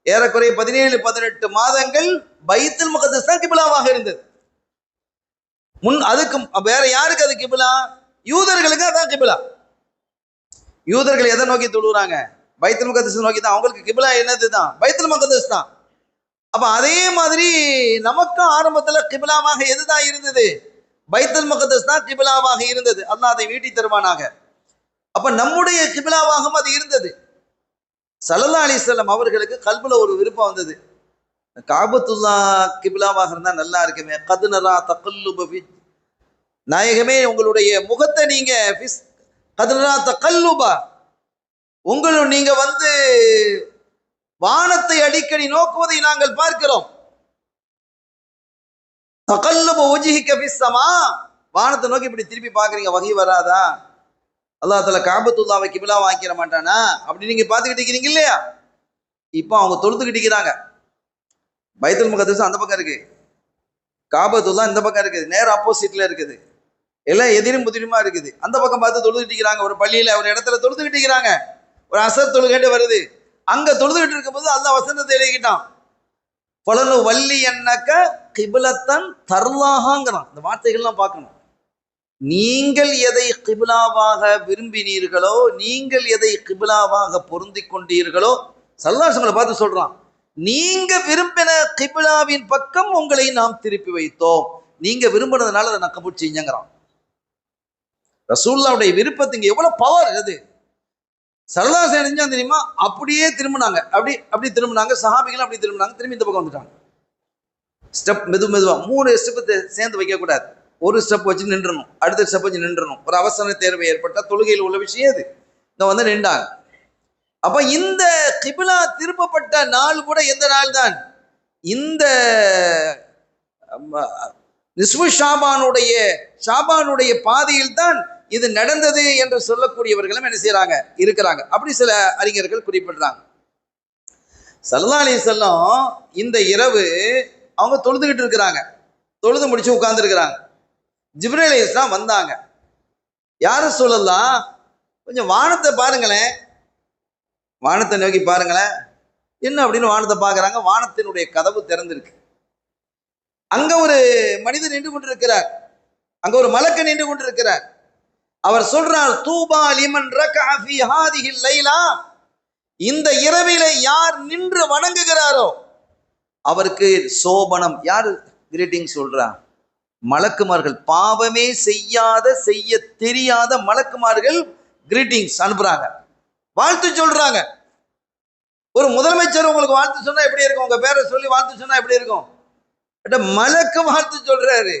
ஏறக்குறைய 17-18 மாதங்கள் பைத்துல் முகத்தஸ் தான் கிபிலாவாக இருந்தது. அதுக்கு வேற யாருக்கு அது கிபிலா? யூதர்களுக்கு அதான் கிபிலா. யூதர்கள் எதை நோக்கி தொழுகிறாங்க? பைத்துல் முகத்தஸ் நோக்கி தான். அவங்களுக்கு கிபிலா என்னது தான்? பைத்துல் முகத்தஸ் தான். அப்ப அதே மாதிரி நமக்கும் ஆரம்பத்துல கிபிலாவாக எதுதான் இருந்தது? பைத்துல் முகத்தஸ் தான் கிபிலாவாக இருந்தது. அல்லாஹ் அதை வீட்டி தருவானாக. அப்ப நம்முடைய கிபிலாவாகவும் அது இருந்தது. ஸல்லல்லாஹு அலைஹி வஸல்லம் அவர்களுக்கு கல்புல ஒரு விருப்பம் வந்தது. காபத்துல்லா கிபிலாவாக இருந்தா நல்லா இருக்குமே. கதுனரா தகல்லுப ஃபி, நாயகமே உங்களுடைய முகத்தை நீங்க கதுனரா தகல்லுபா, நீங்க வானத்தை அடிக்கடி நோக்குவதை நாங்கள் பார்க்கிறோம். தகல்லுப வஜ்ஹிக ஃபிஸ் ஸமா, வானத்தை நோக்கி இப்படி திருப்பி பாக்குறீங்க, வகி வராதா? அல்லாஹ் தஆலா காபத்துல்லாவை கிபிலா வாங்கிட மாட்டானா? அப்படி நீங்க பாத்துக்கிட்டு இருக்கிறீங்க இல்லையா? இப்போ அவங்க தொழுதுகிட்டு இருக்கிறாங்க. பைத்துல் முகத்தஸ் அந்த பக்கம் இருக்கு, காபத்துல்லா இந்த பக்கம் இருக்குது, நேர ஆப்போசிட்ல இருக்குது, எல்லாம் எதிரும் புதிருமா இருக்குது. அந்த பக்கம் பார்த்து தொழுதுகிட்டு இருக்கிறாங்க. ஒரு பள்ளியில ஒரு இடத்துல தொழுதுகிட்டு இருக்கிறாங்க. ஒரு அசர் தொழுகேண்டு வருது. அங்க தொழுதுகிட்டு இருக்கும்போது அல்லாஹ் வசனத்தை எழுதிக்கிட்டான், பலனு வள்ளி என்னக்க கிபிலத்தன் தர்லாஹாங்கிறான். இந்த வார்த்தைகள்லாம் பார்க்கணும். நீங்கள் எதை கிபிலாவாக விரும்பினீர்களோ, நீங்கள் எதை கிபிலாவாக பொருந்தி கொண்டீர்களோ, சல்லாசங்களை பார்த்து சொல்றான், நீங்க விரும்பின கிபிலாவின் பக்கம் உங்களை நாம் திருப்பி வைத்தோம். நீங்க விரும்பினதுனால அதை நான் கபூல் செஞ்சங்கிறான். ரசூலுல்லாஹ்வுடைய விருப்பத்துக்கு எவ்வளவு பவர் அது! சல்லல்லாஹு செஞ்சா தெரியுமா? அப்படியே திரும்பினாங்க, அப்படி திரும்பினாங்க. சஹாபிகள் அப்படி திரும்பினாங்க, திரும்பி இந்த பக்கம் வந்துட்டாங்க. ஸ்டெப் மெதுவா 3 ஸ்டெப் சேர்ந்து வைக்க கூடாது. ஒரு ஸ்டெப் வச்சு நின்றணும், அடுத்த ஸ்டெப் வச்சு நின்றணும். ஒரு அவசர தேர்வு ஏற்பட்டால் தொழுகையில் உள்ள விஷயம் இது. இங்க நின்றாங்க. அப்ப இந்த கிபிலா திருப்பப்பட்ட நாள் கூட எந்த நாள் தான்? இந்த நிஸ்ஃபு ஷாபானுடைய பாதையில் தான் இது நடந்தது என்று சொல்லக்கூடியவர்களும் என்ன செய்யறாங்க, இருக்கிறாங்க. அப்படி சில அறிஞர்கள் குறிப்பிடுறாங்க. ஸல்லல்லாஹு அலைஹி வஸல்லம் இந்த இரவு அவங்க தொழுதுகிட்டு இருக்கிறாங்க. தொழுது முடிச்சு உட்கார்ந்து இருக்கிறாங்க. ஜிப்ரீல் அலைஹிஸ்ஸலாம் வந்தாங்க. யாரு சொல்லலாம், கொஞ்சம் வானத்தை பாருங்களேன், வானத்தை நோக்கி பாருங்களேன். என்ன அப்படின்னு வானத்தை பார்க்கறாங்க. வானத்தினுடைய கதவு திறந்திருக்கு. அங்க ஒரு மனிதர் நின்று கொண்டிருக்கிறார். அங்க ஒரு மலக்கு நின்று கொண்டிருக்கிறார். அவர் சொல்றார், தூபா லிமன் ரகஅ ஃபீ ஹாதிஹில் லைலா, இந்த இரவிலே யார் நின்று வணங்குகிறாரோ அவருக்கு சோபனம். யார் கிரீட்டிங் சொல்றா? மலக்குமார்கள். பாவமே செய்ய தெரியாத மலக்குமார்கள் கிரீட்டிங்ஸ் அனுப்புறாங்க, வாழ்த்து சொல்றாங்க. ஒரு முதலமைச்சர் உங்களுக்கு வாழ்த்து சொன்னா எப்படி இருக்கும்? உங்க பேரை சொல்லி வாழ்த்து சொன்னா எப்படி இருக்கும்? மலக்கு வாழ்த்து சொல்றாரு.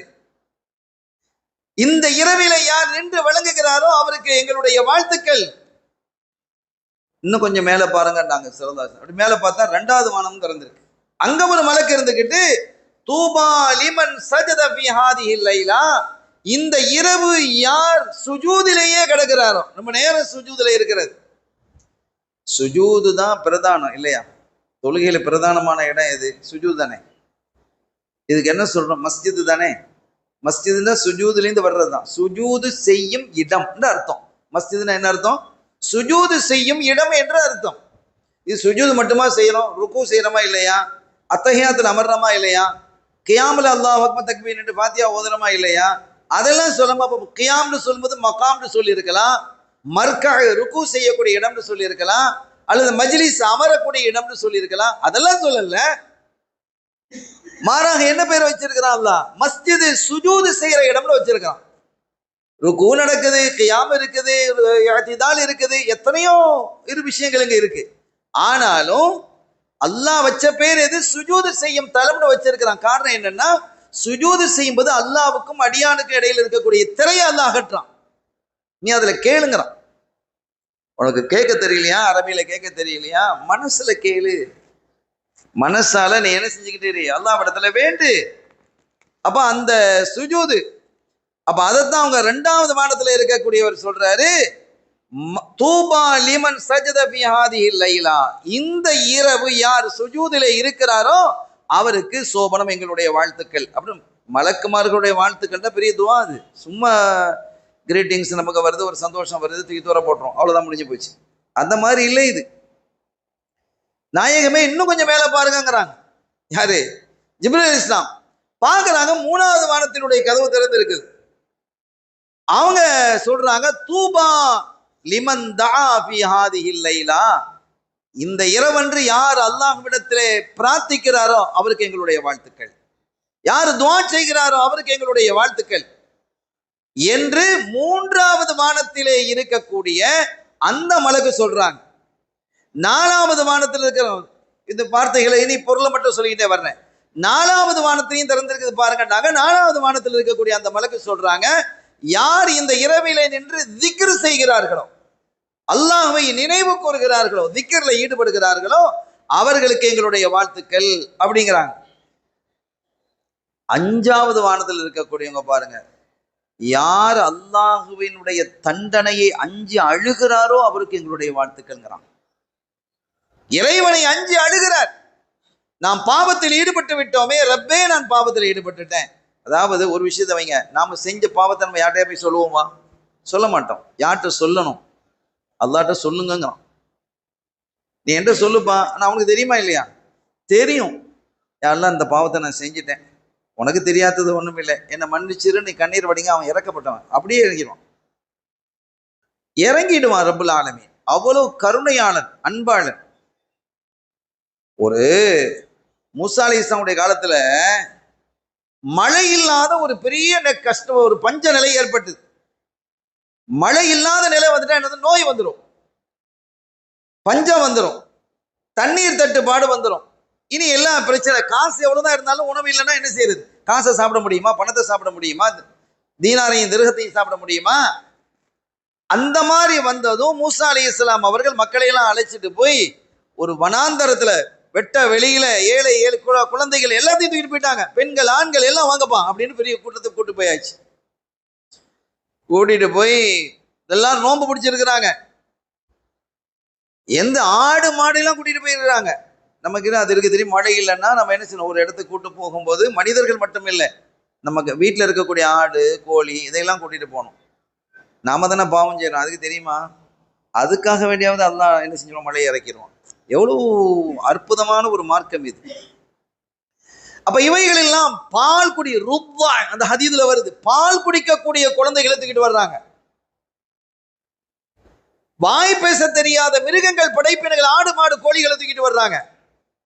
இந்த இரவில யார் நின்று வழங்குகிறாரோ அவருக்கு எங்களுடைய வாழ்த்துக்கள். இன்னும் கொஞ்சம் மேல பாருங்க, நாங்க சிறந்தாசன் அப்படி மேல பார்த்தா 2வது வானம் திறந்திருக்கு. அங்க ஒரு மலக்கு இருந்துகிட்டு, தூபா லிமன் சஜத ஃபீ ஹாதிஹில் லைலா, இந்த இரவு யார் சுஜூதிலேயே கிடக்கிறாரோ. நம்ம நேரம் சுஜூதுல இருக்கிறது. சுஜூது தான் பிரதானம் இல்லையா? தொழுகையில பிரதானமான இடம் எது? சுஜூது தானே. இதுக்கு என்ன சொல்றோம்? மஸ்ஜிது தானே. மஸ்ஜிதுன்னா சுஜூதுலேருந்து வர்றது தான். சுஜூது செய்யும் இடம் என்று அர்த்தம். மஸ்ஜிதுன்னா என்ன அர்த்தம்? சுஜூது செய்யும் இடம் என்று அர்த்தம். இது சுஜூது மட்டுமா செய்யறோம்? ருக்கு செய்யறோமா இல்லையா? அத்தஹியாத்துல அமர்றமா இல்லையா? கியாமுல அல்லாஹ் அக்பர் தக்பீர் என்று ஃபாத்தியா ஓதுறமா இல்லையா? அதெல்லாம் சொல்லாம கியாம்னு சொல்லும்போது மகாம்னு சொல்லி இருக்கலாம், மர்கா ருக்கு செய்யக்கூடிய இடம்னு சொல்லி இருக்கலாம், அல்லது மஜ்லிஸ் அமரக்கூடிய இடம்னு சொல்லி இருக்கலாம். அதெல்லாம் சொல்லல. மாறாக என்ன பேர் வச்சிருக்கிறான் அல்லாஹ்? மஸ்ஜிது சுஜூது செய்யற இடம்னு வச்சிருக்கான். ருக்கு நடக்குது, கியாம் இருக்குது, இஅ்திதால் இருக்குது, எத்தனையோ விஷயங்கள் இங்க இருக்கு. ஆனாலும் அல்லாஹ் வச்ச பேர் எது? சுஜூது செய்யும் தலம்னு வச்சிருக்கிறான். காரணம் என்னன்னா, சுஜூது செய்யும் போது அல்லாஹ்வுக்கும் அடியானுக்கும் இடையில இருக்கக்கூடிய திரையை அல்லாஹ் அகற்றான். நீ அதுல கேளுங்கிறான். உனக்கு கேட்க தெரியலையா? அரபியில கேட்க தெரியலையா? மனசுல கேளு. மனசால நீ என்ன செஞ்சுக்கிட்டே அல்லாஹ் இடத்துல வேண்டு. அப்ப அந்த சுஜூது அப்ப அதைத்தான் அவங்க 2வது வானத்துல இருக்கக்கூடியவர் சொல்றாரு, தூபா லிமன் சஜத ஃபி ஹாதிஹி லைலா, இந்த இரவு யார் சுஜூதிலே இருக்கிறாரோ அவருக்கு சோபனம், எங்களுடைய வாழ்த்துக்கள். அப்படி மலக்குமார்களுடைய வாழ்த்துக்கள் தான் பெரிய துவா. அது சும்மா கிரீட்டிங்ஸ் நமக்கு வருது, ஒரு சந்தோஷம் வருது, தூக்கி தூர போட்டுரும், அவ்வளவுதான், முடிஞ்சு போச்சு. அந்த மாதிரி இல்லை இது. நாயகமே இன்னும் கொஞ்சம் மேல பாருங்கிறாங்க. யாரு? ஜிப்ரீல் அலைஹிஸ்ஸலாம் பாக்குறாங்க, 3வது வானத்தினுடைய கதவு திறந்து இருக்குது. அவங்க சொல்றாங்க, தூபா லிமன் தஆ ஃபி ஹாதிஹி லைலா, இந்த இரவன்று யார் அல்லாஹ்விடத்திலே பிரார்த்திக்கிறாரோ அவருக்கு எங்களுடைய வாழ்த்துக்கள், யார் துஆ செய்கிறாரோ அவருக்கு எங்களுடைய வாழ்த்துக்கள் என்று 3வது வானத்திலே இருக்கக்கூடிய அந்த மலக்கு சொல்றாங்க. 4வது வானத்தில் இருக்கிற இந்த வார்த்தைகளை இனி பொருளை மட்டும் சொல்லிக்கிட்டே வர்றேன். 4வது வானத்தையும் திறந்திருக்குது பாருங்கட்டாங்க. 4வது வானத்தில் இருக்கக்கூடிய அந்த மலக்கு சொல்றாங்க, யார் இந்த இரவிலே நின்று திக்ர் செய்கிறார்களோ, அல்லாஹ்வை நினைவு கூறுகிறார்களோ, திக்ர்ல ஈடுபடுகிறார்களோ அவர்களுக்கு எங்களுடைய வாழ்த்துக்கள் அப்படிங்கிறாங்க. 5வது வானத்தில் இருக்கக்கூடியவங்க பாருங்க, யார் அல்லாஹுவினுடைய தண்டனையை அஞ்சி அழுகிறாரோ அவருக்கு எங்களுடைய வாழ்த்துக்கள்ங்கிறான். இறைவனை அஞ்சி அழுகிறார். நாம் பாவத்தில் ஈடுபட்டு விட்டோமே, ரப்பே நான் பாவத்தில் ஈடுபட்டுட்டேன். அதாவது ஒரு விஷயத்தை வைங்க, நாம செஞ்ச பாவத்தை நம்ம யார்கிட்டயா போய் சொல்லுவோமா? சொல்ல மாட்டோம். யார்கிட்ட சொல்லணும்? அல்லாஹ்ட்ட சொல்லுங்கிறான். நீ என்கிட்ட சொல்லுப்பா. ஆனா அவனுக்கு தெரியுமா இல்லையா? தெரியும். யாரெல்லாம் இந்த பாவத்தை நான் செஞ்சுட்டேன், உனக்கு தெரியாதது ஒண்ணும் இல்லை, என்னை மன்னிச்சிரு, நீ கண்ணீர் வடிங்க. அவன் இறக்கப்பட்டவன், அப்படியே இறங்கிடுவான். இறங்கிடுவான் ரப்புல் ஆலமீன். அவ்வளவு கருணையாளன், அன்பாளன். ஒரு மூசா அலைஹிஸ்ஸலாமுடைய காலத்துல மழை இல்லாத ஒரு பெரிய கஷ்டம், ஒரு பஞ்ச நிலை ஏற்பட்டது. மழை இல்லாத நிலை வந்துட்டா என்னது? நோய் வந்துடும், பஞ்சம் வந்துடும், தண்ணீர் தட்டுப்பாடு வந்துடும். இனி எல்லா பிரச்சனை. காசு எவ்வளவுதான் இருந்தாலும் உணவு இல்லைன்னா என்ன செய்யறது? காசை சாப்பிட முடியுமா? பணத்தை சாப்பிட முடியுமா? தீனாரையும் திருகத்தையும் சாப்பிட முடியுமா? அந்த மாதிரி வந்ததும் மூசா அலைஹிஸ்ஸலாம் அவர்கள் மக்களை எல்லாம் அழைச்சிட்டு போய் ஒரு வனாந்தரத்துல வெட்ட வெளியில 7 குழந்தைகள் எல்லாத்தையும் தூக்கிட்டு போயிட்டாங்க. பெண்கள் ஆண்கள் எல்லாம் வாங்கப்பா அப்படின்னு பெரிய கூட்டத்துக்கு கூட்டு போயாச்சு. கூட்டிட்டு போய் எல்லாரும் நோன்பு பிடிச்சிருக்கிறாங்க. எந்த ஆடு மாடு எல்லாம் கூட்டிட்டு போயிருக்கிறாங்க. நமக்கு அது இருக்கு தெரியும். மழை இல்லைன்னா நம்ம என்ன செய்யணும்? ஒரு இடத்துக்கு கூட்டு போகும்போது மனிதர்கள் மட்டும் இல்லை, நமக்கு வீட்டில் இருக்கக்கூடிய ஆடு கோழி இதையெல்லாம் கூட்டிட்டு போகணும். நாம தானே பாவம் செய்யறோம், அதுக்கு தெரியுமா? அதுக்காக வேண்டியாவது அல்லாஹ் என்ன செஞ்சிடும்? மழையை இறக்கிடுவோம். எவ்வளவு அற்புதமான ஒரு மார்க்கம் இது. அப்ப இவைகள் எல்லாம் பால் குடி ருப்பா, அந்த ஹதீதுல வருது, பால் குடிக்கக்கூடிய குழந்தைகளை தூக்கிட்டு வர்றாங்க. வாய் பேச தெரியாத மிருகங்கள், படைப்பினங்கள், ஆடு மாடு கோழிகளை தூக்கிட்டு வர்றாங்க.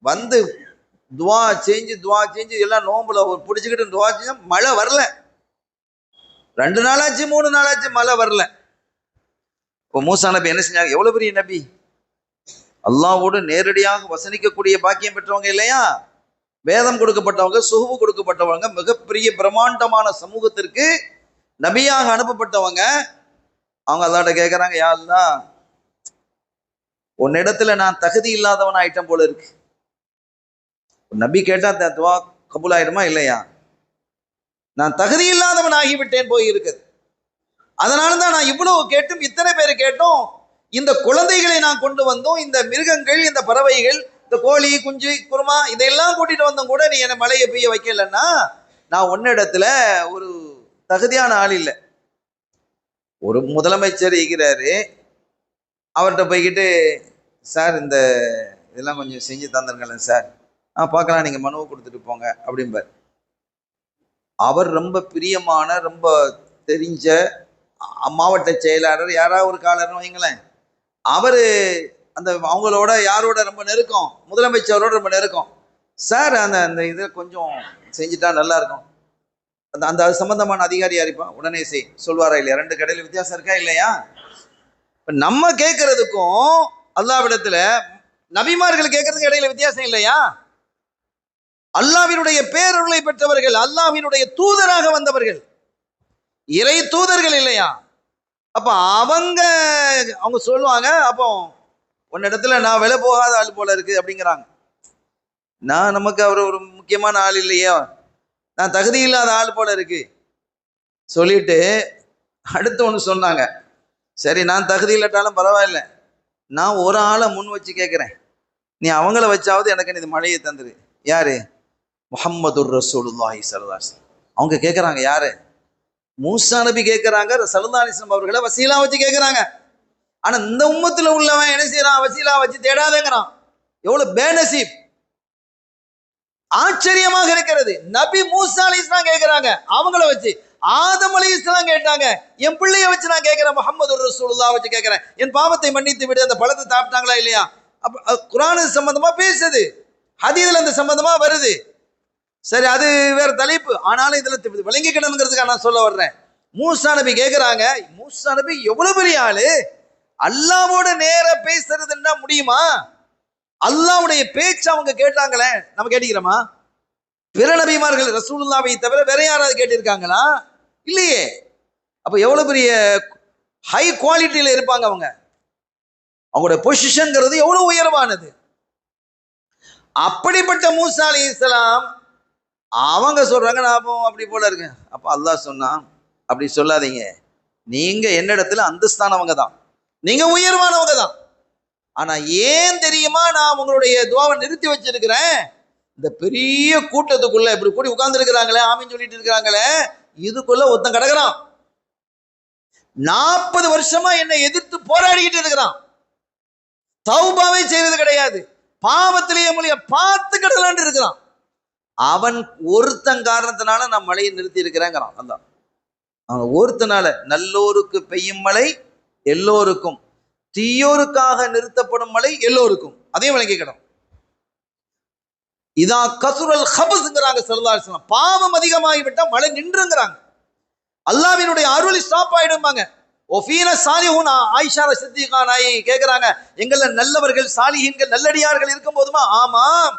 வந்து துவா செஞ்சு எல்லாம் நோம்புல பிடிச்சுக்கிட்டு துவா செஞ்சா மழை வரல. 2 நாளாச்சு 3 நாளாச்சு மழை வரல. இப்போ மூசா நபி என்ன செஞ்சாங்க? எவ்வளவு பெரிய நபி, அல்லாஹ்வோடு நேரடியாக வசனிக்கக்கூடிய பாக்கியம் பெற்றவங்க இல்லையா? வேதம் கொடுக்கப்பட்டவங்க, சுஹுபு கொடுக்கப்பட்டவங்க, மிகப்பெரிய பிரம்மாண்டமான சமூகத்திற்கு நபியாக அனுப்பப்பட்டவங்க. அவங்க அல்லாஹ்ட்ட கேட்கறாங்க, யா அல்லாஹ், உன்னிடத்துல நான் தகுதி இல்லாதவன் ஆயிட்டம் போல இருக்கு. நபி கேட்டா துவா கபூல் ஆயிடுமா இல்லையா? நான் தகுதி இல்லாதவன் ஆகிவிட்டேன் போய் இருக்குது. அதனாலதான் நான் இவ்வளவு கேட்டும், இத்தனை பேர் கேட்டும், இந்த குழந்தைகளை நான் கொண்டு வந்தோம், இந்த மிருகங்கள், இந்த பறவைகள், இந்த கோழி குஞ்சு குருமா இதெல்லாம் கூட்டிட்டு வந்தோம் கூட நீ என்னை மழையை பெய்ய வைக்கலன்னா நான் உன்னிடத்துல ஒரு தகுதியான ஆள் இல்லை. ஒரு முதலமைச்சர் இருக்கிறாரு, அவர்கிட்ட போய்கிட்டு, சார் இந்த இதெல்லாம் கொஞ்சம் செஞ்சு தந்துருங்களேன் சார். பார்க்கலாம், நீங்கள் மனுவை கொடுத்துட்டு போங்க அப்படிம்பார். அவர் ரொம்ப பிரியமான, ரொம்ப தெரிஞ்ச மாவட்ட செயலாளர், யாராவது ஒரு காலர்னு வைங்களேன், அவர் அந்த அவங்களோட யாரோட ரொம்ப நெருக்கம்? முதலமைச்சரோட ரொம்ப நெருக்கம். சார் அந்த அந்த இதை கொஞ்சம் செஞ்சுட்டா நல்லா இருக்கும். அந்த அந்த அது சம்பந்தமான அதிகாரி யாரிப்பா? உடனே சொல்வாரா இல்லையா? 2 கடையில் வித்தியாசம் இருக்கா இல்லையா? இப்போ நம்ம கேட்கறதுக்கும் அல்லாஹ்விடத்துல நபிமார்கள் கேட்கறதுக்கு இடையில வித்தியாசம் இல்லையா? அல்லாஹ்வினுடைய பேரருளை பெற்றவர்கள், அல்லாஹ்வினுடைய தூதராக வந்தவர்கள், இறை தூதர்கள் இல்லையா? அப்ப அவங்க சொல்லுவாங்க, அப்போ உன்னிடத்துல நான் விலை போகாத ஆள் போல இருக்கு அப்படிங்கிறாங்க. நமக்கு அவர் ஒரு முக்கியமான ஆள் இல்லையா? நான் தகுதி இல்லாத ஆள் போல இருக்கு. சொல்லிட்டு அடுத்து ஒன்று சொன்னாங்க, சரி நான் தகுதி இல்லாட்டாலும் பரவாயில்ல, நான் ஒரு ஆளை முன் வச்சு கேட்குறேன், நீ அவங்கள வச்சாவது எனக்கு நீ மழையை தந்துரு. யாரு? முஹம்மதுர் ரசூலுல்லாஹி ஸல்லல்லாஹு அலைஹி வஸல்லம். அவங்க கேட்குறாங்க, யாரு? மூசா நபி கேட்குறாங்க, ஸல்லல்லாஹு அலைஹி வஸல்லம் அவர்களை வசீலா வச்சு கேட்குறாங்க. ஆனால் இந்த உம்மத்தில் உள்ளவன் என்ன செய்யறான்? வசீலா வச்சு தேடாதேங்கிறான். எவ்வளவு பேனசீப்! ஆச்சரியமாக இருக்கிறது. நபி மூசா அலைஹிஸ்ஸலாம் கேட்கிறாங்க அவங்கள வச்சு, ஆதம் அலைஹிஸ்ஸலாம் கேட்டாங்க, என் பிள்ளைய வச்சு நான் கேட்கிறேன், முஹம்மது ரசூலுல்லாஹ் வச்சு கேட்கிறேன், என் பாவத்தை மன்னித்து விடு. அந்த பழத்தை சாப்பிட்டாங்களா இல்லையா? அப்ப குர்ஆன் சம்பந்தமா பேசுது, ஹதீஸ்ல அந்த சம்பந்தமா வருது. சரி, அது வேற தலைப்பு. ஆனாலும் இதுல விளங்கிக்கணுங்கிறதுக்காக நான் சொல்ல வர்றேன். மூசா நபி கேட்கிறாங்க. மூசா நபி எவ்வளவு பெரிய ஆளு! அல்லாஹ்வோட நேர பேசுறதுன்னா முடியுமா? அல்லாஹ்வுடைய பேச்சு அவங்க கேட்டாங்களே, நம்ம கேட்டிக்கிறோமா? பிற நபிமார்கள் ரசூலுல்லாஹ்வை தவிர வேற யாராவது கேட்டிருக்காங்களா? இல்லையே. அப்ப எவ்வளவு பெரிய ஹை குவாலிட்டியில இருப்பாங்க அவங்க. அவங்களுடைய பொசிஷன்ங்கிறது எவ்வளவு உயர்வானது. அப்படிப்பட்ட மூசா அலைஹிஸ்ஸலாம் அவங்க சொல்றாங்க, நான் அப்படி போல இருக்கு. அப்ப அல்லாஹ் சொன்னான், அப்படி சொல்லாதீங்க, நீங்க என்னிடத்துல அந்தஸ்தானவங்க தான், நீங்க உயர்வானவங்க தான். ஆனா ஏன் தெரியுமா நான் உங்களுடைய துவாவை நிறுத்தி வச்சிருக்கிறேன்? இந்த பெரிய கூட்டத்துக்குள்ள இப்படி கூடி உட்கார்ந்து இருக்கிறாங்களே, ஆமீன் சொல்லிட்டு இருக்கிறாங்களே, இதுக்குள்ள ஒருத்தன் கிடக்குறான், 40 வருஷமா என்னை எதிர்த்து போராடிக்கிட்டு இருக்கிறான், தௌபாவே செய்யறது கிடையாது, பாவத்திலேயே மொழிய பார்த்து கிடலான்னு இருக்கிறான். அவன் ஒருத்தன் காரணத்தினால நான் மழையை நிறுத்தி இருக்கிறேங்கிறான். அதான் அவன் ஒருத்தனால. நல்லோருக்கு பெய்யும் மழை எல்லோருக்கும், தீயோருக்காக நிறுத்தப்படும் மழை எல்லோருக்கும். அதையும் விளங்கிக்கணும். இதா கசுரல் ஹபஸ்ங்கிறாங்க ஸல்லல்லாஹு அலைஹி வஸல்லம். பாவம் அதிகமாகிவிட்டா மழை நின்றுங்கிறாங்க. அல்லாஹ்வினுடைய அருள் ஸ்டாப் ஆயிடும்பாங்க. ஒஃபீன சாலிஹூன், ஆயிஷா சித்திகா நாயகி கேட்கிறாங்க, எங்கள நல்லவர்கள் சாலிஹீன்கள் நல்லடியார்கள் இருக்கும் போதுமா? ஆமாம்,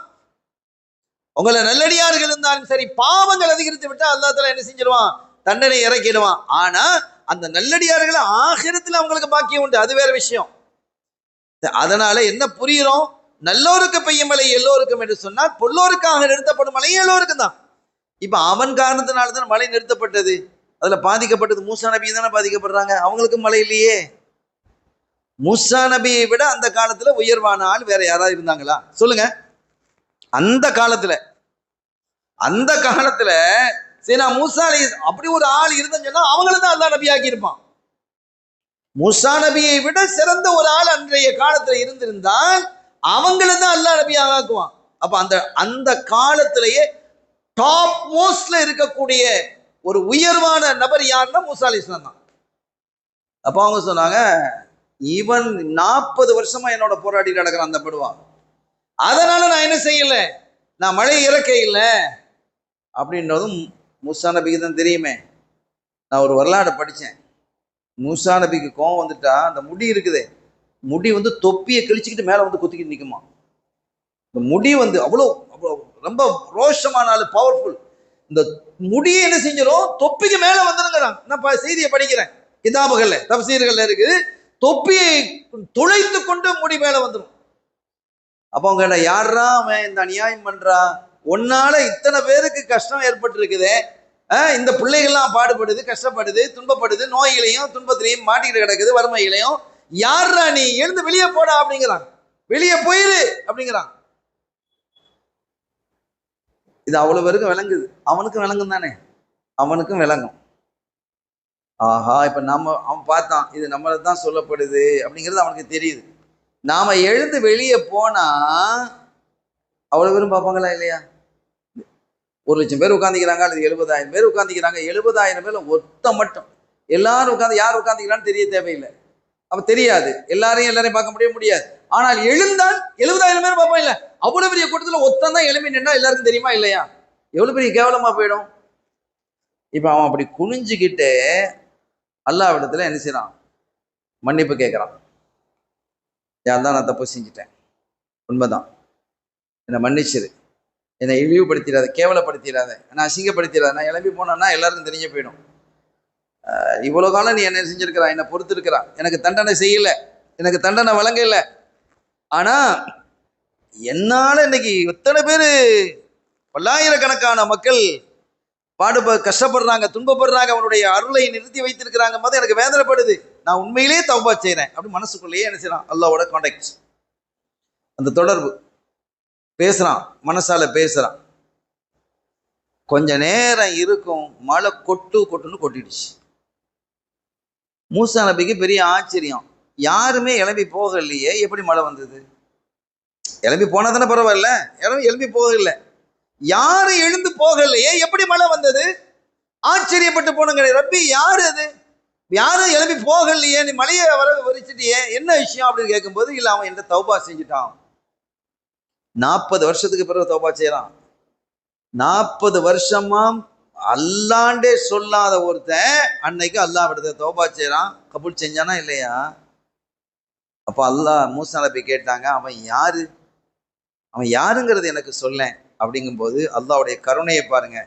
உங்களை நல்லடியார்கள் இருந்தாலும் சரி, பாவங்கள் அதிகரித்து விட்டா அல்லாஹ் தஆலா என்ன செஞ்சிருவான்? தண்டனை இறக்கிடுவான். ஆனா அந்த நல்லடியார்களை ஆகிரத்தில் அவங்களுக்கு பாக்கியம் உண்டு, அது வேற விஷயம். அதனால என்ன புரியுறோம்? நல்லோருக்கு பெய்யும் மழை எல்லோருக்கும் என்று சொன்னால் பொல்லோருக்காக நிறுத்தப்படும் மழை எல்லோருக்கும் தான். இப்ப அவன் காரணத்தினால தான் மழை நிறுத்தப்பட்டது. அதுல பாதிக்கப்பட்டது மூசா நபி தானே பாதிக்கப்படுறாங்க, அவங்களுக்கு மழை இல்லையே. மூசா நபியை விட அந்த காலத்துல உயர்வான ஆள் வேற யாராவது இருந்தாங்களா? சொல்லுங்க. அந்த காலத்துல சரி, நான் மூசா அலி அப்படி ஒரு ஆள் இருந்தேன்னு சொன்னா அவங்களும் தான் அல்லாஹ் நபி ஆக்கி இருப்பான். மூசா நபியை விட சிறந்த ஒரு ஆள் அன்றைய காலத்துல இருந்திருந்தால் அவங்களும் தான் அல்லாஹ் நபி ஆக்குவான். அப்ப அந்த காலத்திலேயே டாப் மோஸ்ட்ல இருக்கக்கூடிய ஒரு உயர்வான நபர் யாருன்னா மூசா அலைஹிஸ்ஸலாம் தான். அப்ப அவங்க சொன்னாங்க, இவன் 40 வருஷமா என்னோட போராடி நடக்கிறான் அந்த படுவான், அதனால நான் என்ன செய்யல, நான் மழை இறக்க இல்லை அப்படின்றதும் மூசா நபிக்கு தான் தெரியுமே. நான் ஒரு வரலாறு படித்தேன். மூசா நபிக்கு கோவம் வந்துட்டா அந்த முடி இருக்குதே, முடி வந்து தொப்பியை கிழிச்சுக்கிட்டு மேலே வந்து குத்திக்கிட்டு நிற்குமா. இந்த முடி வந்து அவ்வளோ ரொம்ப ரோஷமான ஆளு, பவர்ஃபுல். இந்த முடியை என்ன செஞ்சிடும், தொப்பிக்கு மேலே வந்துருங்கிறான். நான் செய்தியை படிக்கிறேன், கிதாபுகள்ல தப்சீர்கள்ல இருக்குது, தொப்பியை துளைத்து கொண்டு முடி மேலே வந்துடும். அப்போ அவங்க யாரா அவன் இந்த அநியாயம் பண்றா, உன்னால இத்தனை பேருக்கு கஷ்டம் ஏற்பட்டு இருக்குதே, இந்த பிள்ளைகள்லாம் பாடுபடுது, கஷ்டப்படுது, துன்பப்படுது, நோய்களையும் துன்பத்திலையும் மாட்டிக்கிட்டு கிடக்குது, வறுமைகளையும், யாரா நீ எழுந்து வெளியே போடா அப்படிங்கிறான், வெளியே போயிரு அப்படிங்கிறான். இது அவ்வளவு பேருக்கு விளங்குது, அவனுக்கும் விளங்கும் தானே, அவனுக்கும் விளங்கும். ஆஹா, இப்ப அவன் பார்த்தான் இது நம்மளை தான் சொல்லப்படுது அப்படிங்கிறது அவனுக்கு தெரியுது. நாம எழுந்து வெளியே போனா அவ்வளவு பேரும் பார்ப்பாங்களா இல்லையா? 1,00,000 பேர் உட்காந்துக்கிறாங்க, அல்லது 70,000 பேர் உட்காந்துக்கிறாங்க, 70,000 பேர்ல ஒத்த மட்டும் எல்லாரும் உட்காந்து யார் உட்காந்துக்கிறான்னு தெரிய தேவையில்லை. அப்ப தெரியாது, எல்லாரையும் பார்க்க முடியாது. ஆனால் எழுந்தால் 70,000 பேர் பார்ப்போம் இல்ல, அவ்வளவு பெரிய கூட்டத்தில் ஒத்தம் தான் எழுப்பி நின்றா எல்லாருக்கும் தெரியுமா இல்லையா? எவ்வளவு பெரிய கேவலமா போயிடும். இப்ப அவன் அப்படி குனிஞ்சுக்கிட்டு அல்லாஹ்விடத்துல என்ன செய்யறான், மன்னிப்பு கேட்கிறான். யார்தான் நான் தப்பு செஞ்சுட்டேன், உண்மைதான், என்னை மன்னிச்சிரு, என்னை இழிவுபடுத்திடாத, கேவலப்படுத்திடாத, என்னை அசிங்கப்படுத்திடாத, நான் கிளம்பி போனேன்னா எல்லாருக்கும் தெரிஞ்சு போயிடும். இவ்வளோ காலம் நீ என்ன செஞ்சிருக்கிறா, என்னை பொறுத்திருக்கிறா, எனக்கு தண்டனை செய்யலை, எனக்கு தண்டனை வழங்கல, ஆனா என்னால இன்னைக்கு எத்தனை பேர், பல்லாயிரக்கணக்கான மக்கள் கஷ்டப்படுறாங்க, துன்பப்படுறாங்க, அவனுடைய அருளை நிறுத்தி வைத்திருக்கிறாங்க போது எனக்கு வேதனைப்படுது, நான் உண்மையிலேயே தௌபா செய்கிறேன் அப்படி மனசுக்குள்ளேயே என்ன செய்யறான், அல்லாவோட கான்டாக்ட், அந்த தொடர்பு, பேசுறான், மனசால பேசுறான். கொஞ்ச நேரம் இருக்கும், மழை கொட்டுன்னு கொட்டிடுச்சு. மூசா நபிக்கு பெரிய ஆச்சரியம், யாருமே எழுப்பி போகலையே, எப்படி மழை வந்தது? எழுப்பி போனா தானே பரவாயில்ல, எழுப்பி போகல, யாரும் எழுந்து போகலையே, எப்படி மழை வந்தது? ஆச்சரியப்பட்டு போனங்க, ரப்பி யாரு அது, யாரும் எழுப்பி போகலையே, நீ மழையை வரிச்சிட்டியே, என்ன விஷயம் அப்படின்னு கேட்கும்போது, இல்லை அவன் என்ன தௌபா செஞ்சுட்டான். 40 வருஷத்துக்கு பிறகு தௌபா செய்யறான். 40 வருஷமாம் அல்லாண்டே சொல்லாத ஒருத்தன் அன்னைக்கு அல்லாஹ் விடுத்த தௌபா செய்யறான். கபூல் செஞ்சானா இல்லையா? அப்ப அல்லாஹ் மூசா நபி கேட்டாங்க, அவன் யாருங்கிறது எனக்கு சொல்ல அப்படிங்கும்போது அல்லாஹ்வுடைய கருணையை பாருங்க.